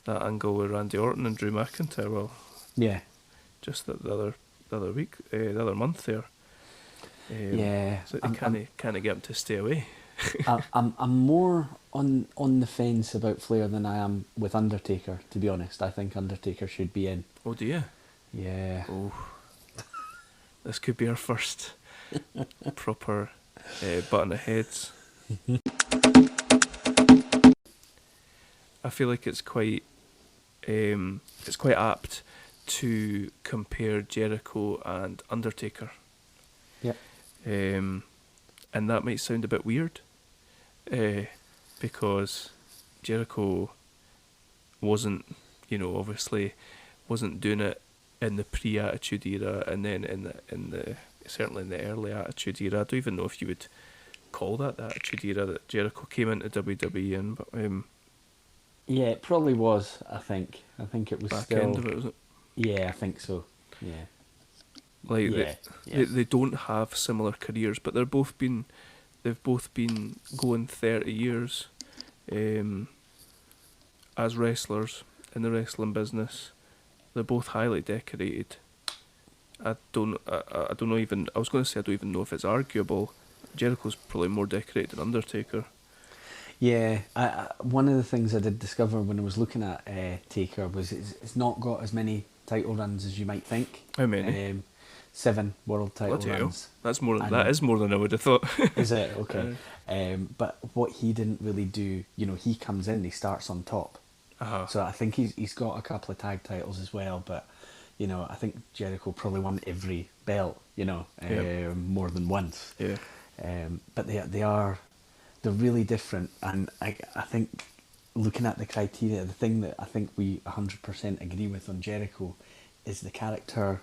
that angle with Randy Orton and Drew McIntyre. Well, yeah, just the other week, the other month there. So they kind of get him to stay away. I'm more on the fence about Flair than I am with Undertaker, to be honest. I think Undertaker should be in. Oh, do you? Yeah. Oh, this could be our first proper button of heads. I feel like it's quite apt to compare Jericho and Undertaker. Yep. And that might sound a bit weird, because Jericho wasn't, obviously wasn't doing it in the pre-Attitude Era, and then in the certainly in the early Attitude Era. I don't even know if you would call that the Attitude Era that Jericho came into WWE in, but Yeah, it probably was. I think it was back still. end of it, was it? Yeah, I think so. Yeah. Like Yeah, they don't have similar careers, but they've both been going 30 years as wrestlers in the wrestling business. They're both highly decorated. I don't know even. I was going to say I don't even know if it's arguable. Jericho's probably more decorated than Undertaker. Yeah, one of the things I did discover when I was looking at Taker was it's not got as many title runs as you might think. How many? 7 world title Bloody hell. runs. That's more. And- That is more than I would have thought. Is it? Okay. But what he didn't really do, he comes in, he starts on top. Uh-huh. So I think he's got a couple of tag titles as well, but I think Jericho probably won every belt, more than once. Yeah. But they're really different, and I think looking at the criteria, the thing that I think we 100% agree with on Jericho is the character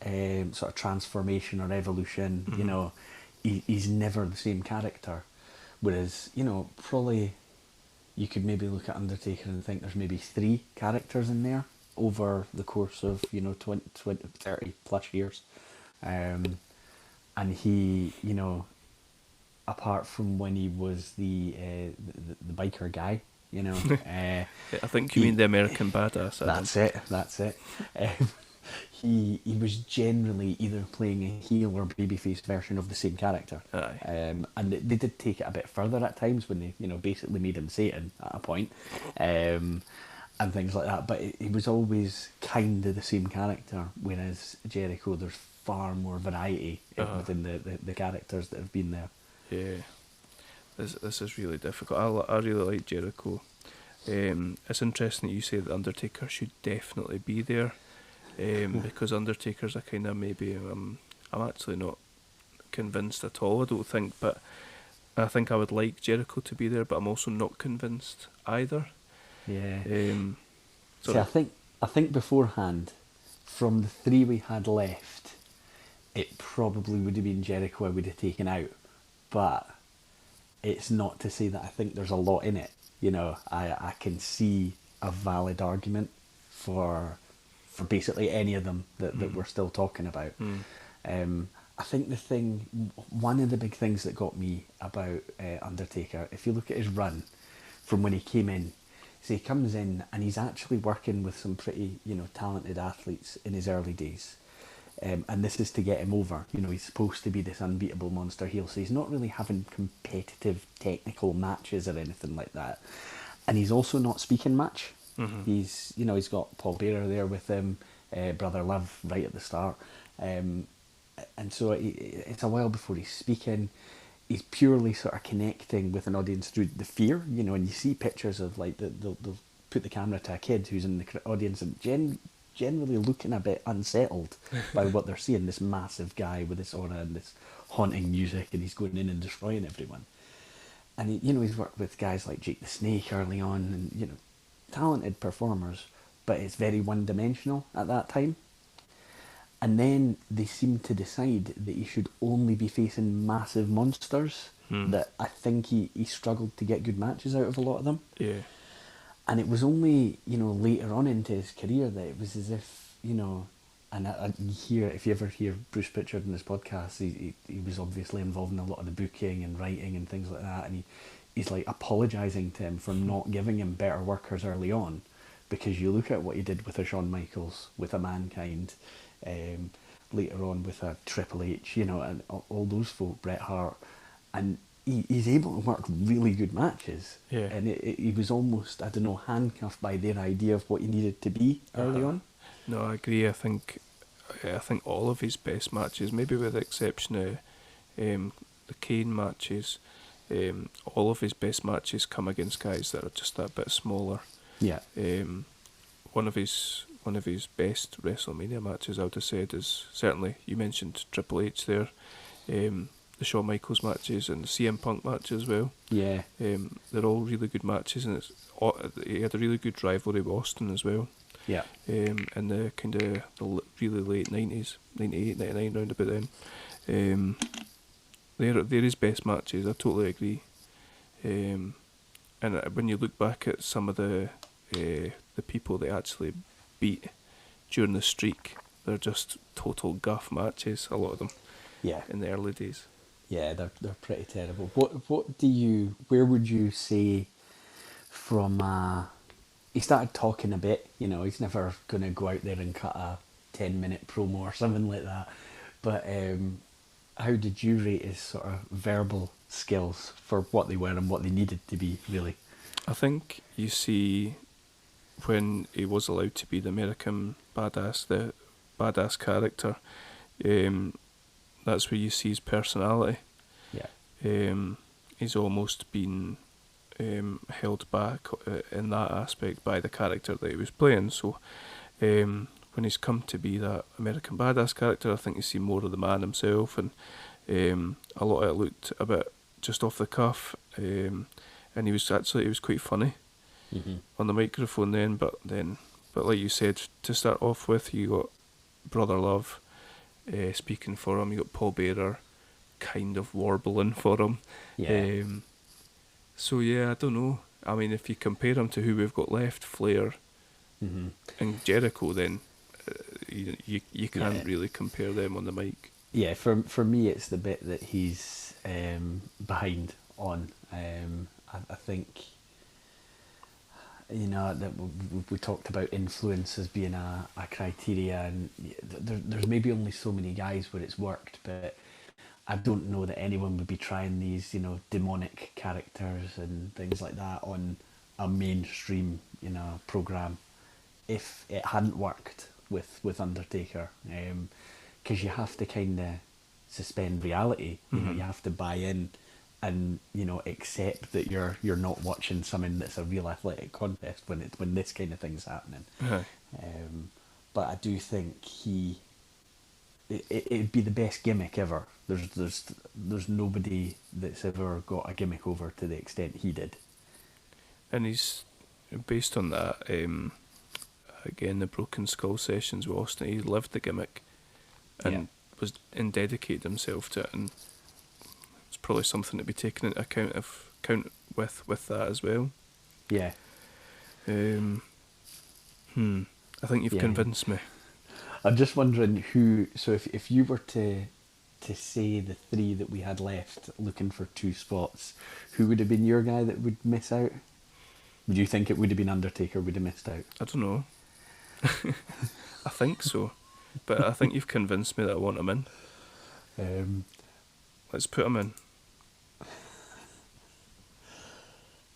sort of transformation or evolution. Mm-hmm. He's never the same character, whereas probably you could maybe look at Undertaker and think there's maybe 3 characters in there over the course of 20, 30 plus years, and he apart from when he was the biker guy, I think you mean the American Badass. That's it. He was generally either playing a heel or babyface version of the same character. Aye. And they did take it a bit further at times when they basically made him Satan at a point, and things like that. But he was always kind of the same character, whereas Jericho, there's far more variety within the characters that have been there. Yeah, this is really difficult. I really like Jericho. It's interesting that you say that Undertaker should definitely be there, because Undertaker's a kind of maybe I'm actually not convinced at all. I don't think, but I think I would like Jericho to be there, but I'm also not convinced either. Yeah. So See, I think beforehand, from the 3 we had left, it probably would have been Jericho I would have taken out. But it's not to say that I think there's a lot in it. I can see a valid argument for basically any of them that we're still talking about. I think one of the big things that got me about Undertaker, if you look at his run from when he came in, so he comes in and he's actually working with some pretty talented athletes in his early days. And this is to get him over. He's supposed to be this unbeatable monster heel, so he's not really having competitive technical matches or anything like that. And he's also not speaking much. Mm-hmm. He's got Paul Bearer there with him, Brother Love right at the start. And so it's a while before he's speaking. He's purely sort of connecting with an audience through the fear, and you see pictures of like they'll put the camera to a kid who's in the audience and generally looking a bit unsettled by what they're seeing, this massive guy with this aura and this haunting music, and he's going in and destroying everyone. And he's worked with guys like Jake the Snake early on, and talented performers, but it's very one-dimensional at that time. And then they seem to decide that he should only be facing massive monsters, that I think he struggled to get good matches out of a lot of them. Yeah. And it was only, later on into his career that it was as if, and I hear, if you ever hear Bruce Pritchard in his podcast, he was obviously involved in a lot of the booking and writing and things like that, and he's like apologising to him for not giving him better workers early on, because you look at what he did with a Shawn Michaels, with a Mankind, later on with a Triple H, and all those folk, Bret Hart, and he's able to work really good matches. Yeah. And he was almost, I don't know, handcuffed by their idea of what he needed to be early on. No, I agree. I think all of his best matches, maybe with the exception of the Kane matches, all of his best matches come against guys that are just that bit smaller. Yeah. One of his best WrestleMania matches, I would have said, is certainly, you mentioned Triple H there, the Shawn Michaels matches and the CM Punk match as well. Yeah. They're all really good matches, and he had a really good rivalry with Austin as well. Yeah. In the kind of the really late 90s, 98, 99, round about then. They're his best matches, I totally agree. And when you look back at some of the people they actually beat during the streak, they're just total guff matches, a lot of them. Yeah. In the early days. Yeah, they're pretty terrible. Where would you say from he started talking a bit, he's never going to go out there and cut a 10-minute promo or something like that. But how did you rate his sort of verbal skills for what they were and what they needed to be, really? I think you see when he was allowed to be the American badass, the badass character, that's where you see his personality. Yeah. He's almost been held back in that aspect by the character that he was playing. So when he's come to be that American badass character, I think you see more of the man himself, and a lot of it looked a bit just off the cuff, and he was quite funny on the microphone then. But like you said, to start off with, you got Brother Love speaking for him, you got Paul Bearer kind of warbling for him. Yeah. So yeah, I don't know. I mean, if you compare him to who we've got left, Flair and Jericho, then you can't really compare them on the mic. Yeah, for me, it's the bit that he's behind on. I think, that we talked about influence as being a criteria, and there's maybe only so many guys where it's worked, but I don't know that anyone would be trying these, demonic characters and things like that on a mainstream, program if it hadn't worked with Undertaker, because you have to kind of suspend reality. You have to buy in and accept that you're not watching something that's a real athletic contest when this kind of thing's happening. But I do think it'd be the best gimmick ever. There's nobody that's ever got a gimmick over to the extent he did. And he's based on that. Again, the Broken Skull sessions with Austin, he lived the gimmick and dedicated himself to it, and it's probably something to be taken into account with that as well. Yeah. I think you've convinced me. I'm just wondering who. So if you were to say the three that we had left looking for two spots, who would have been your guy that would miss out? Would you think it would have been Undertaker would have missed out? I don't know. I think so, but I think you've convinced me that I want him in. Let's put him in.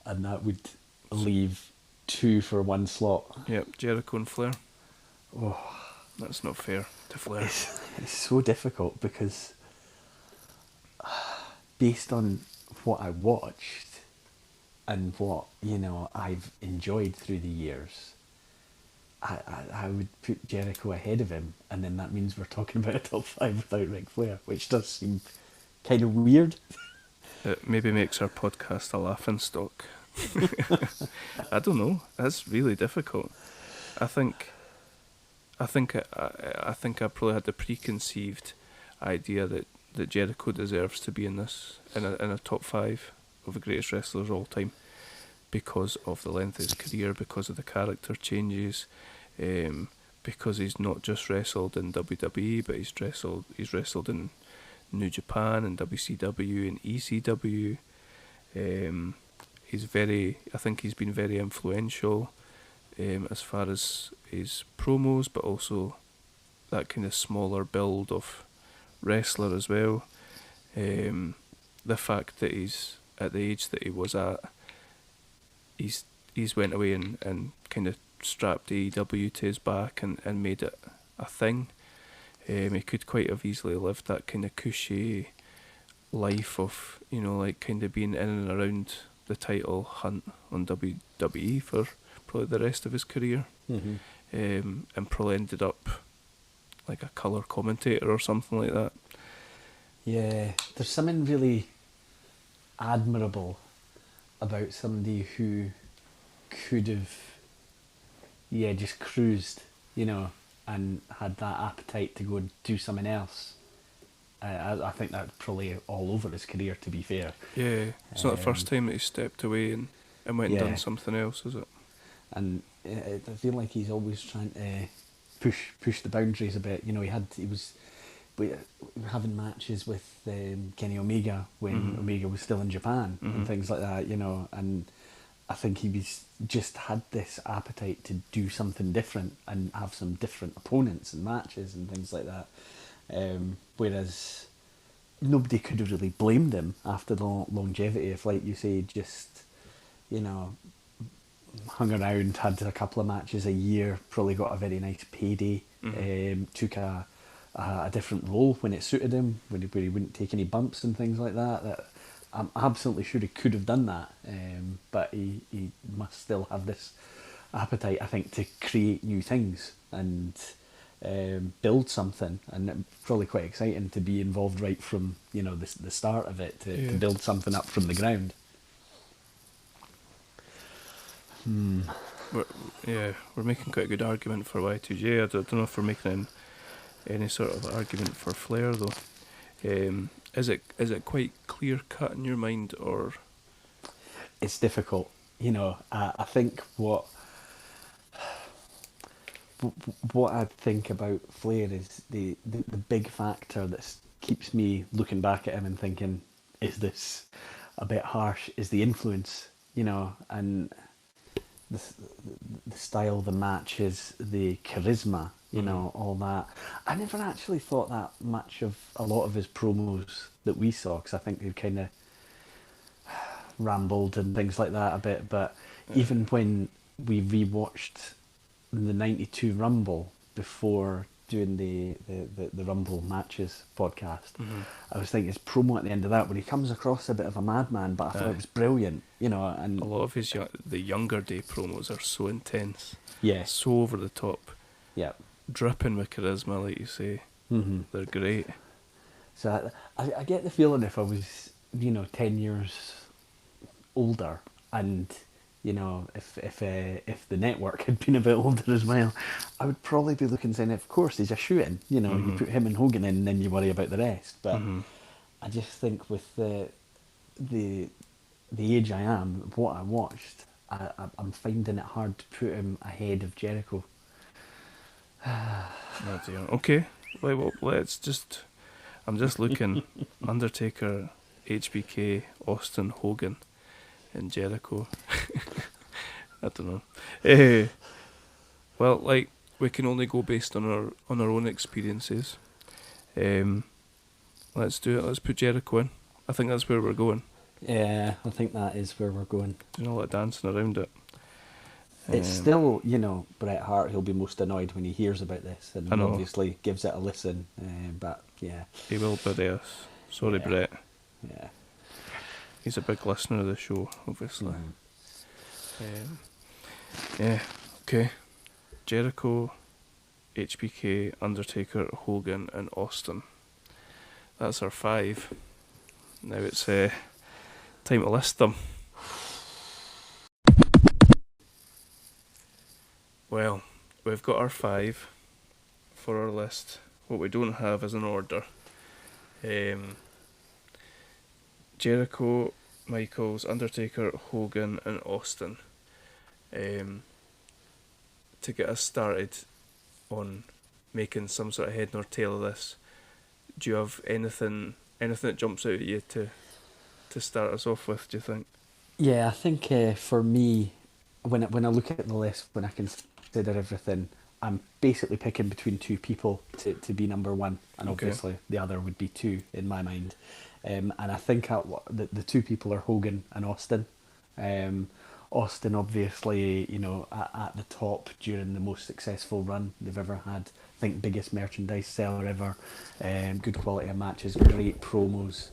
And that would leave two for one slot. Yep, Jericho and Flair. Oh, that's not fair to Flair. It's so difficult because based on what I watched and what I've enjoyed through the years, I would put Jericho ahead of him, and then that means we're talking about a top 5 without Ric Flair, which does seem kind of weird. It maybe makes our podcast a laughing stock. I don't know. That's really difficult. I think I probably had the preconceived idea that Jericho deserves to be in a top 5 of the greatest wrestlers of all time, because of the length of his career, because of the character changes, because he's not just wrestled in WWE, but he's wrestled in New Japan and WCW and ECW. I think he's been very influential as far as his promos, but also that kind of smaller build of wrestler as well. the fact that he's at the age that he was at, he's went away and kind of strapped AEW to his back and made it a thing. He could quite have easily lived that kind of cushy life of, you know, like kind of being in and around the title hunt on WWE for probably the rest of his career. Mm-hmm. And probably ended up like a colour commentator or something like that. Yeah, there's something really admirable about somebody who could have, just cruised, you know, and had that appetite to go and do something else. I think that's probably all over his career, to be fair. Yeah, it's not the first time that he stepped away and went and done something else, is it? And I feel like he's always trying to push the boundaries a bit. You know, we were having matches with Kenny Omega when Omega was still in Japan and things like that, you know, and I think he just had this appetite to do something different and have some different opponents and matches and things like that. Whereas nobody could have really blamed him after the longevity if, like you say, just, you know, hung around, had a couple of matches a year, probably got a very nice payday, took a different role when it suited him, where he wouldn't take any bumps and things like that. I'm absolutely sure he could have done that, but he must still have this appetite, I think, to create new things and build something, and it's probably quite exciting to be involved right from, you know, the start of it, to build something up from the ground. We're making quite a good argument for Y2J. I don't know if we're making any sort of argument for Flair though. Is it quite clear cut in your mind, or? It's difficult, you know. I think what I think about Flair is the big factor that keeps me looking back at him and thinking, is this a bit harsh? Is the influence, you know, and the style, the matches, the charisma, you know, all that. I never actually thought that much of a lot of his promos that we saw, because I think they kind of rambled and things like that a bit. But even when we rewatched the '92 Rumble before doing the Rumble matches podcast, I was thinking his promo at the end of that, when he comes across a bit of a madman, but I thought it was brilliant, you know. And a lot of his the younger day promos are so intense, so over the top, dripping with charisma, like you say. They're great. So I get the feeling if I was, you know, 10 years older, and, you know, if the network had been a bit older as well, I would probably be looking, saying, of course, he's a shoe-in. You know, you put him and Hogan in, and then you worry about the rest. But I just think with the age I am, what I watched, I'm finding it hard to put him ahead of Jericho. Oh dear. Okay, well, let's just... I'm just looking. Undertaker, HBK, Austin, Hogan, and Jericho. I don't know. Well, like, we can only go based on our own experiences. Let's do it. Let's put Jericho in. I think that's where we're going. Yeah, I think that is where we're going. There's a lot of dancing around it. It's still, you know, Bret Hart, he'll be most annoyed when he hears about this, and obviously gives it a listen, but yeah. He will bury us. Sorry, Bret. Yeah. He's a big listener of the show, obviously. Yeah, okay. Jericho, HBK, Undertaker, Hogan, and Austin. That's our 5. Now it's time to list them. Well, we've got our 5 for our list. What we don't have is an order. Jericho, Michaels, Undertaker, Hogan, and Austin. To get us started on making some sort of head nor tail of this, do you have anything that jumps out at you to start us off with, do you think? Yeah, I think for me, when I look at the list, when I consider everything, I'm basically picking between 2 people to be number 1, and obviously the other would be 2 in my mind. And I think the two people are Hogan and Austin. Austin, obviously, at the top during the most successful run they've ever had. I think biggest merchandise seller ever. Good quality of matches, great promos.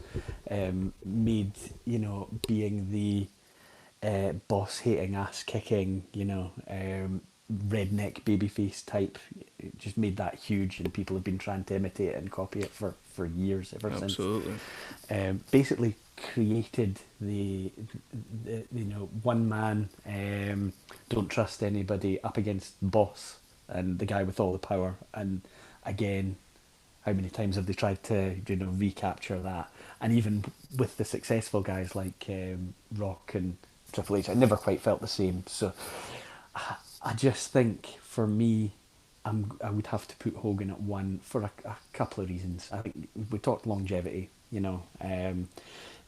Made, being the boss hating, ass kicking, redneck babyface type. It just made that huge, and people have been trying to imitate it and copy it for years, ever Absolutely. since. Basically created the one man, don't trust anybody, up against boss and the guy with all the power. And again, how many times have they tried to recapture that? And even with the successful guys like Rock and Triple H, I never quite felt the same. So I just think, for me, I would have to put Hogan at one for a couple of reasons. I think we talked longevity.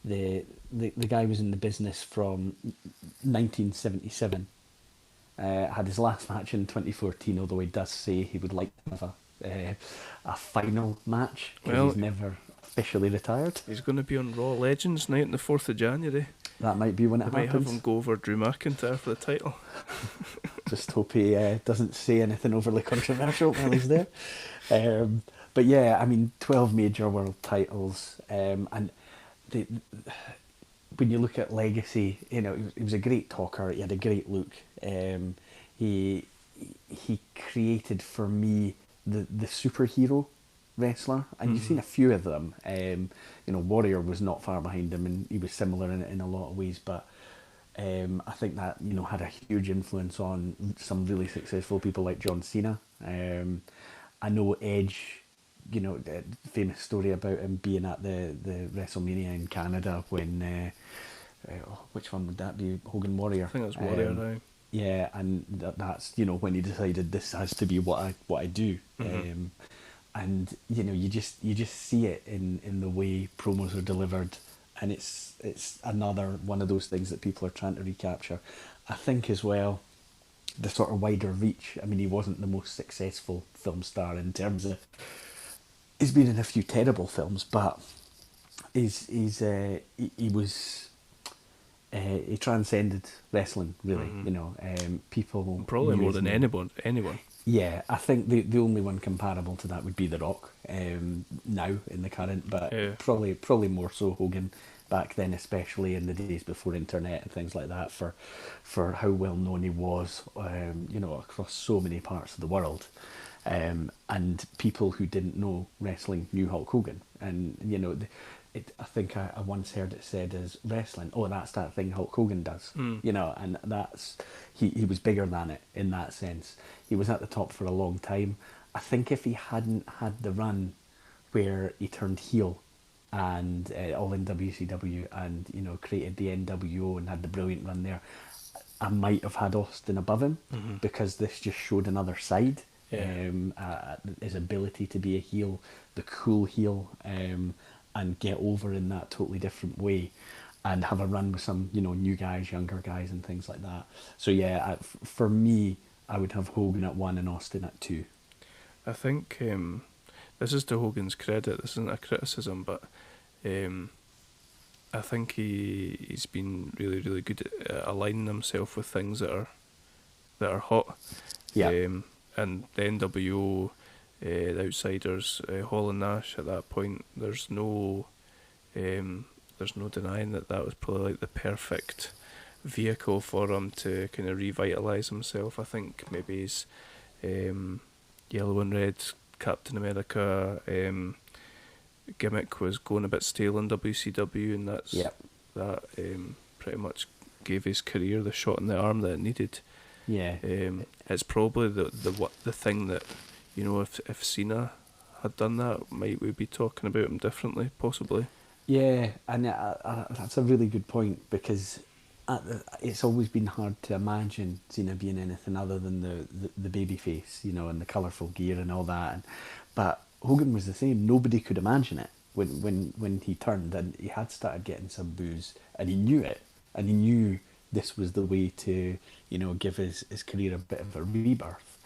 The guy was in the business from 1977. Had his last match in 2014, although he does say he would like to have a final match, because he's never officially retired. He's going to be on Raw Legends night on the 4th of January. That might be when it They might happens. have him go over Drew McIntyre for the title. Just hope he doesn't say anything overly controversial while he's there. But yeah, I mean, 12 major world titles, and when you look at legacy, he was a great talker. He had a great look. He created, for me, the superhero wrestler, and you've seen a few of them. Warrior was not far behind him, and he was similar in a lot of ways. But I think that had a huge influence on some really successful people like John Cena. I know Edge. The famous story about him being at the WrestleMania in Canada when, which one would that be? Hogan Warrior. I think that's Warrior now. Yeah, and that's when he decided this has to be what I do. Mm-hmm. And you just see it in the way promos are delivered, and it's another one of those things that people are trying to recapture. I think as well, the sort of wider reach. I mean, he wasn't the most successful film star in terms of. He's been in a few terrible films, but he transcended wrestling, really. Mm-hmm. People Probably more than him. anyone. Yeah, I think the only one comparable to that would be The Rock, now in the current, but Yeah. probably more so Hogan back then, especially in the days before internet and things like that, for how well known he was, across so many parts of the world. And people who didn't know wrestling knew Hulk Hogan. And, I think I once heard it said as wrestling, oh, that's that thing Hulk Hogan does. And that's, he was bigger than it in that sense. He was at the top for a long time. I think if he hadn't had the run where he turned heel and all in WCW and, created the NWO and had the brilliant run there, I might have had Austin above him, because this just showed another side. Yeah. His ability to be a heel, the cool heel, and get over in that totally different way, and have a run with some new guys, younger guys, and things like that. So yeah, for me, I would have Hogan at 1 and Austin at 2. I think this is to Hogan's credit. This isn't a criticism, but I think he's been really, really good at aligning himself with things that are hot. Yeah. And the NWO, the Outsiders, Hall and Nash at that point, there's no denying that was probably like the perfect vehicle for him to kind of revitalise himself. I think maybe his Yellow and Red Captain America gimmick was going a bit stale in WCW, and that pretty much gave his career the shot in the arm that it needed. Yeah. It's probably the thing that, if Cena had done that, might we be talking about him differently, possibly. Yeah, and that's a really good point, because it's always been hard to imagine Cena being anything other than the baby face, and the colourful gear and all that. But Hogan was the same. Nobody could imagine it when he turned, and he had started getting some boos, and he knew it, and he knew this was the way to, give his career a bit of a rebirth.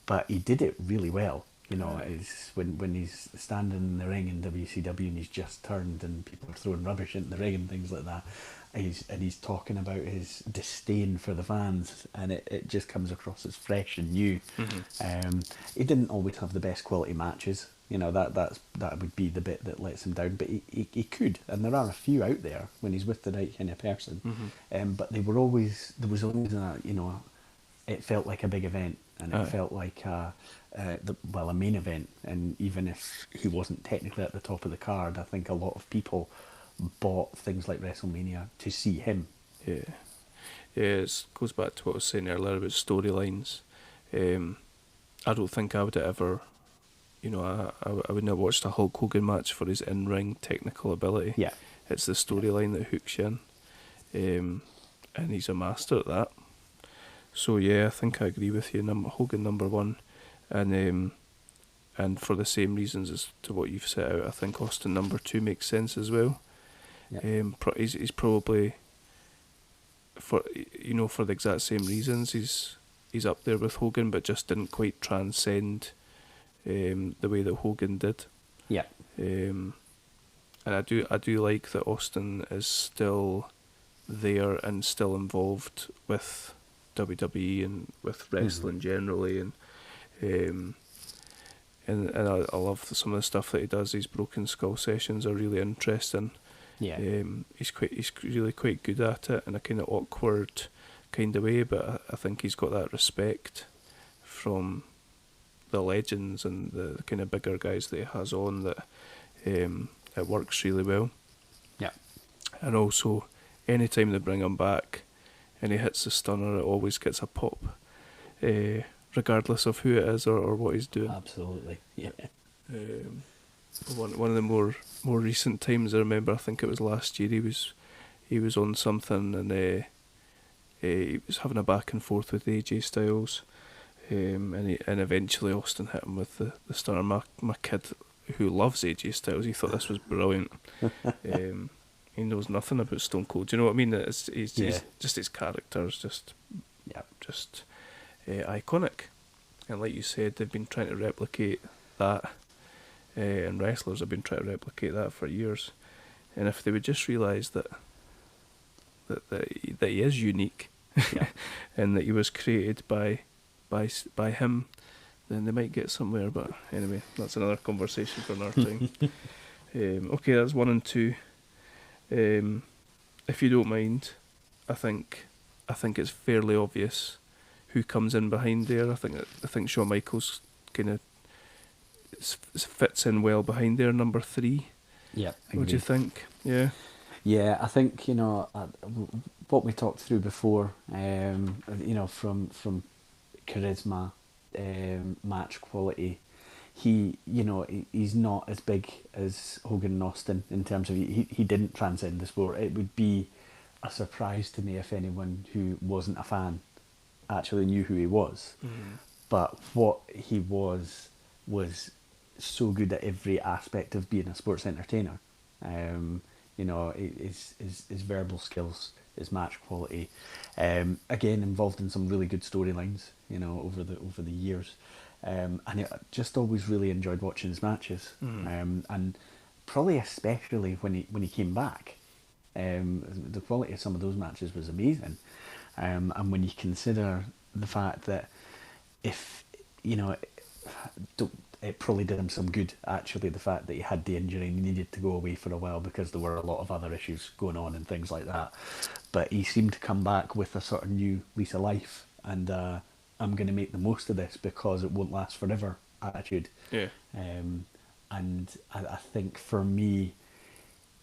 But he did it really well. You know, is when he's standing in the ring in WCW and he's just turned and people are throwing rubbish into the ring and things like that. He's talking about his disdain for the fans, and it just comes across as fresh and new. He didn't always have the best quality matches. You know, that would be the bit that lets him down. But he could, and there are a few out there when he's with the right kind of person. But there was always a, you know, it felt like a big event, and it felt like a main event. And even if he wasn't technically at the top of the card, I think a lot of people bought things like WrestleMania to see him. Yeah, it goes back to what I was saying earlier about storylines. I don't think I would ever, you know, I wouldn't have watched a Hulk Hogan match for his in-ring technical ability. Yeah. It's the storyline that hooks you in, and he's a master at that. So yeah, I think I agree with you. Hogan number one, and for the same reasons as to what you've set out, I think Austin number two makes sense as well. Yeah. He's probably, for the exact same reasons, he's up there with Hogan, but just didn't quite transcend the way that Hogan did. Yeah. And I do like that Austin is still there and still involved with WWE and with wrestling generally, and I love some of the stuff that he does. These Broken Skull sessions are really interesting. Yeah. He's really quite good at it in a kind of awkward kind of way, but I think he's got that respect from the legends and the kind of bigger guys that he has on, that it works really well. Yeah. And also, anytime they bring him back and he hits the stunner, it always gets a pop, regardless of who it is or what he's doing. Absolutely. Yeah. One of the more recent times I remember, I think it was last year, he was on something, and he was having a back and forth with AJ Styles, and eventually Austin hit him with the stunner. My kid, who loves AJ Styles, he thought this was brilliant. He knows nothing about Stone Cold. Do you know what I mean? He's just his character's just iconic, and like you said, they've been trying to replicate that. And wrestlers have been trying to replicate that for years, and if they would just realise that he is unique, and that he was created by him, then they might get somewhere. But anyway, that's another conversation for another time. Okay, that's 1 and 2. If you don't mind, I think it's fairly obvious who comes in behind there. I think Shawn Michaels kind of fits in well behind there, number 3. Yeah. What do you think? Yeah. Yeah, I think, you know, what we talked through before, you know, from charisma, match quality, he's not as big as Hogan and Austin in terms of he didn't transcend the sport. It would be a surprise to me if anyone who wasn't a fan actually knew who he was. Mm-hmm. But what he was so good at every aspect of being a sports entertainer. You know, his verbal skills, his match quality, again involved in some really good storylines, you know, over the years, and I just always really enjoyed watching his matches, and probably especially when he came back, the quality of some of those matches was amazing, and when you consider the fact that if you know. It probably did him some good, actually, the fact that he had the injury and he needed to go away for a while because there were a lot of other issues going on and things like that. But he seemed to come back with a sort of new lease of life, and I'm going to make the most of this because it won't last forever attitude. Yeah. And I think for me,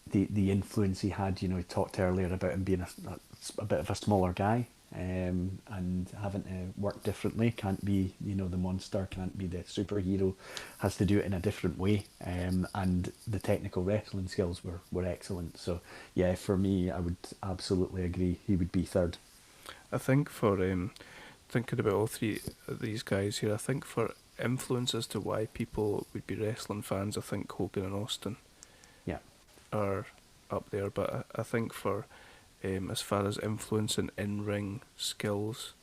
the influence he had, you know, he talked earlier about him being a bit of a smaller guy. And having to work differently, can't be, you know, the monster, can't be the superhero, has to do it in a different way, and the technical wrestling skills were excellent. So yeah, for me, I would absolutely agree he would be third. I think for thinking about all three of these guys here, I think for influence as to why people would be wrestling fans, I think Hogan and Austin are up there, but I think for as far as influence and in-ring skills,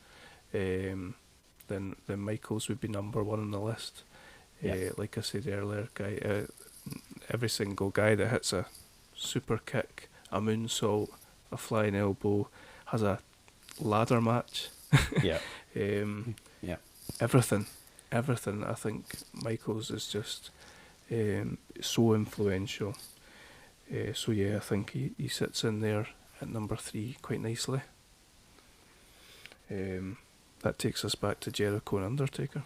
then Michaels would be number 1 on the list. Yeah. Like I said earlier, every single guy that hits a super kick, a moonsault, a flying elbow, has a ladder match. Yeah. um, Yeah. everything. I think Michaels is just so influential. So yeah, I think he sits in there at number 3 quite nicely. That takes us back to Jericho and Undertaker.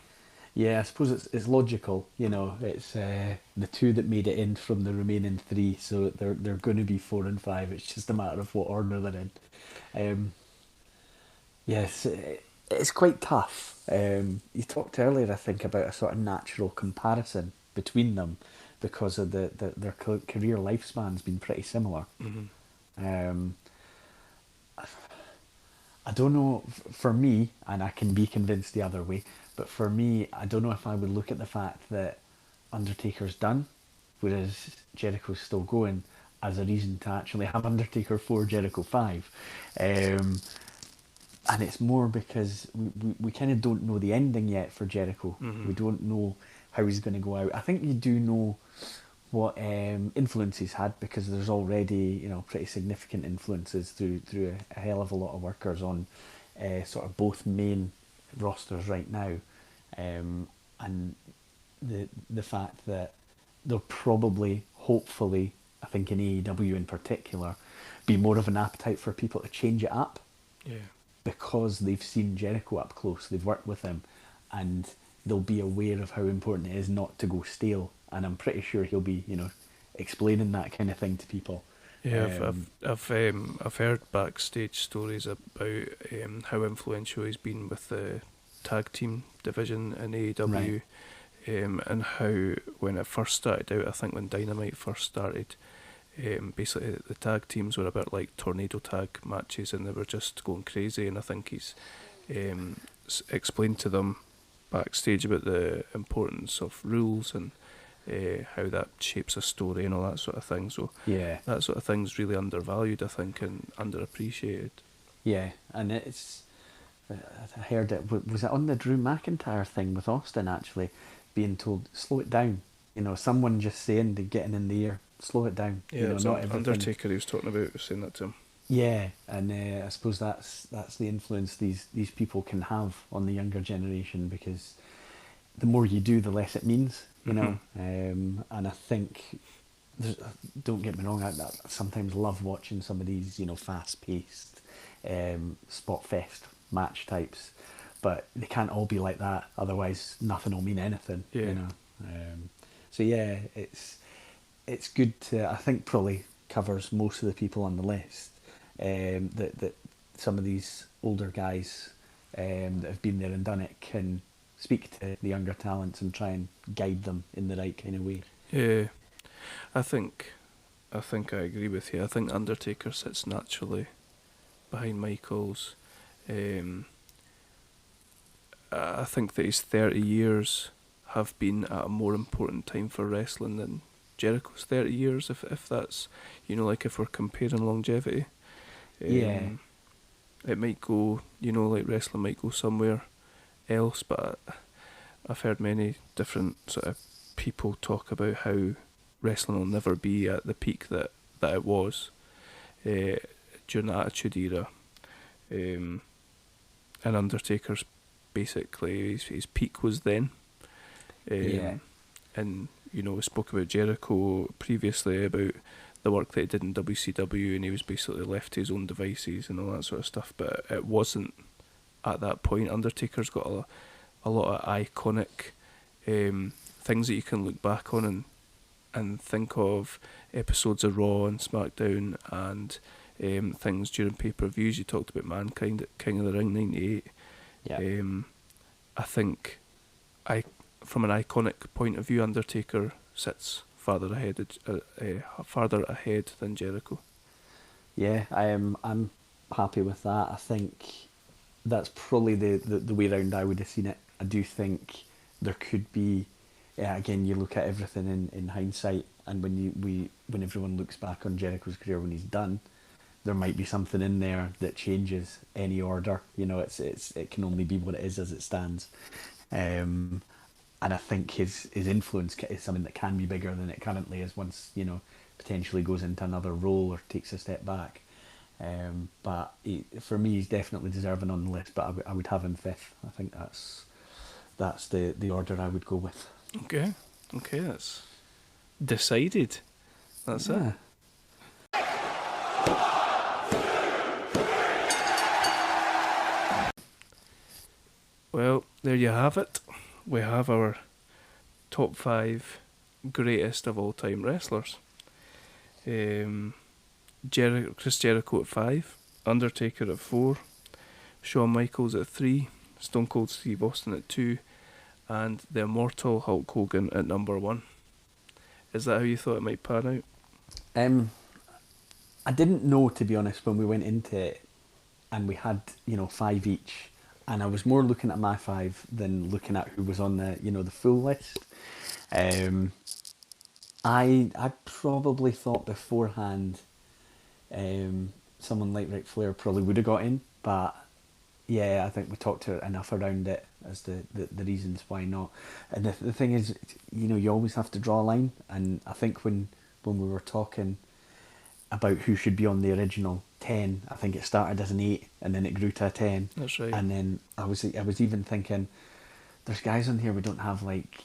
Yeah, I suppose it's logical, you know. It's the two that made it in from the remaining three, so they're going to be 4 and 5. It's just a matter of what order they're in. Yes, it's quite tough. You talked earlier, I think, about a sort of natural comparison between them because of their career lifespan's been pretty similar. Um, I don't know, for me, and I can be convinced the other way, but for me, I don't know if I would look at the fact that Undertaker's done, whereas Jericho's still going, as a reason to actually have Undertaker 4, Jericho 5. And it's more because we kind of don't know the ending yet for Jericho. We don't know how he's going to go out. I think you do know what influence he's had, because there's already, you know, pretty significant influences through a hell of a lot of workers on sort of both main rosters right now, and the fact that there'll probably, hopefully, I think in AEW in particular, be more of an appetite for people to change it up. Yeah. Because they've seen Jericho up close, they've worked with him, and they'll be aware of how important it is not to go stale. And I'm pretty sure he'll be, you know, explaining that kind of thing to people. Yeah, I've heard backstage stories about how influential he's been with the tag team division in AEW, and how when it first started out, I think when Dynamite first started, basically the tag teams were a bit like tornado tag matches, and they were just going crazy. And I think he's explained to them backstage about the importance of rules and how that shapes a story and all that sort of thing. So Yeah, that sort of thing's really undervalued, I think, and underappreciated. yeah, and it's. I heard it. Was it on the Drew McIntyre thing with Austin actually, being told slow it down? You know, someone just saying to getting in the ear, slow it down. Yeah, you know, it's not everything. Undertaker he was talking about, was saying that to him. Yeah, and I suppose that's the influence these people can have on the younger generation, because the more you do, the less it means, you know. And I think, don't get me wrong, I sometimes love watching some of these, you know, fast-paced spot fest match types, but they can't all be like that. Otherwise, nothing will mean anything, Yeah. you know. So yeah, it's good to, I think, probably covers most of the people on the list. That some of these older guys that have been there and done it can speak to the younger talents and try and guide them in the right kind of way. Yeah, I think I agree with you. I think Undertaker sits naturally behind Michaels. I think that his 30 years have been at a more important time for wrestling than Jericho's 30 years, if that's, you know, like if we're comparing longevity. Yeah. It might go, you know, like wrestling might go somewhere else, but I've heard many different sort of people talk about how wrestling will never be at the peak that it was during the Attitude Era. And Undertaker's basically, his peak was then. Yeah. And, you know, we spoke about Jericho previously, about the work that he did in WCW, and he was basically left to his own devices and all that sort of stuff, but it wasn't at that point. Undertaker's got a lot of iconic things that you can look back on and think of episodes of Raw and SmackDown and things during pay-per-views. You talked about Mankind at King of the Ring 98. Yeah. I think from an iconic point of view, Undertaker sits farther ahead than Jericho. Yeah, I'm happy with that. I think that's probably the way round I would have seen it. I do think there could be, again, you look at everything in hindsight, and when everyone looks back on Jericho's career when he's done, there might be something in there that changes any order. You know, it can only be what it is as it stands. and I think his influence is something that can be bigger than it currently is once, potentially goes into another role or takes a step back. But for me, he's definitely deserving on the list, but I would have him fifth. I think that's the order I would go with. Okay, that's decided. That's it. Well, there you have it. We have our top 5 greatest of all time wrestlers. Chris Jericho at 5, Undertaker at 4, Shawn Michaels at 3, Stone Cold Steve Austin at 2, and the immortal Hulk Hogan at number 1. Is that how you thought it might pan out? I didn't know, to be honest, when we went into it and we had 5 each, and I was more looking at my 5 than looking at who was on the the full list. I probably thought beforehand someone like Ric Flair probably would have got in, but yeah, I think we talked enough around it as the reasons why not. And the thing is, you always have to draw a line, and I think when we were talking about who should be on the original 10, I think it started as an 8 and then it grew to a 10. That's right. And then I was even thinking, there's guys on here we don't have, like,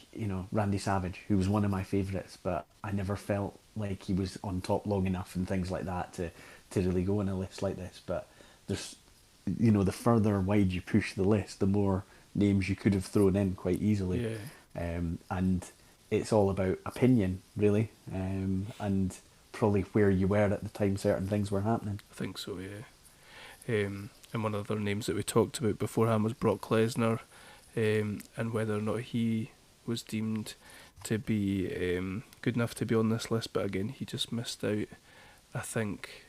Randy Savage, who was one of my favourites, but I never felt like he was on top long enough and things like that to really go on a list like this. But there's, the further wide you push the list, the more names you could have thrown in quite easily. Yeah. And it's all about opinion, really, and probably where you were at the time certain things were happening. I think so, yeah. And one of the other names that we talked about beforehand was Brock Lesnar, and whether or not he was deemed to be good enough to be on this list, but again, he just missed out, I think,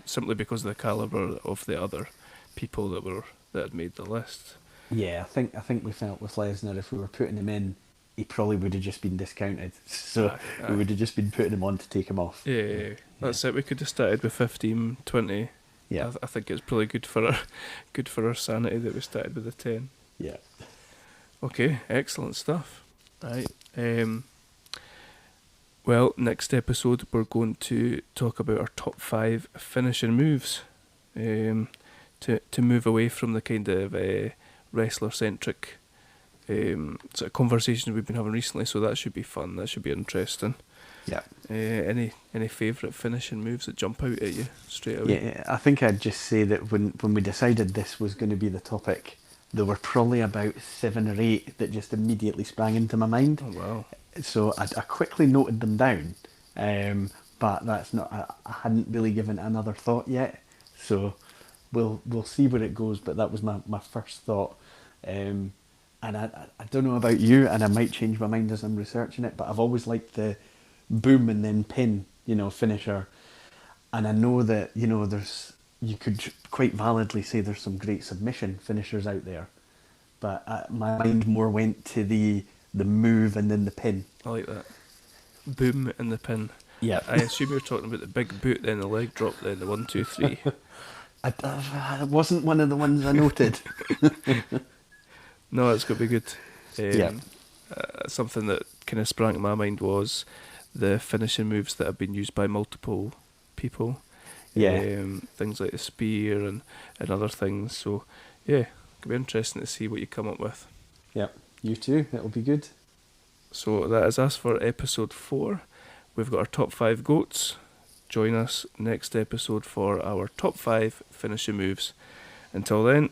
simply because of the calibre of the other people that had made the list. Yeah, I think we felt with Lesnar, if we were putting him in, he probably would have just been discounted. So we would have just been putting him on to take him off. Yeah. That's it. We could have started with 15, 20. Yeah. I think it's probably good for our sanity that we started with the 10. Yeah. Okay, excellent stuff. Right. Well, next episode we're going to talk about our top 5 finishing moves. To move away from the kind of wrestler centric sort of conversations we've been having recently, so that should be fun. That should be interesting. Yeah. Any favourite finishing moves that jump out at you straight away? Yeah, I think I'd just say that when we decided this was going to be the topic, there were probably about 7 or 8 that just immediately sprang into my mind. Oh wow! So I quickly noted them down, but that's not. I hadn't really given it another thought yet. So we'll see where it goes. But that was my first thought. And I don't know about you, and I might change my mind as I'm researching it, but I've always liked the boom and then pin, finisher. And I know that, you could quite validly say there's some great submission finishers out there, but my mind more went to the move and then the pin. I like that. Boom and the pin. Yeah. I assume you're talking about the big boot, then the leg drop, then the 1, 2, 3. It wasn't one of the ones I noted. No, it's got to be good. Yeah. Something that kind of sprang to my mind was the finishing moves that have been used by multiple people. Yeah. Things like the spear and other things. So, yeah, it'll be interesting to see what you come up with. Yeah, you too. It'll be good. So that is us for episode 4. We've got our top 5 GOATs. Join us next episode for our top 5 finishing moves. Until then,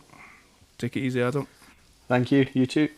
take it easy, Adam. Thank you. You too.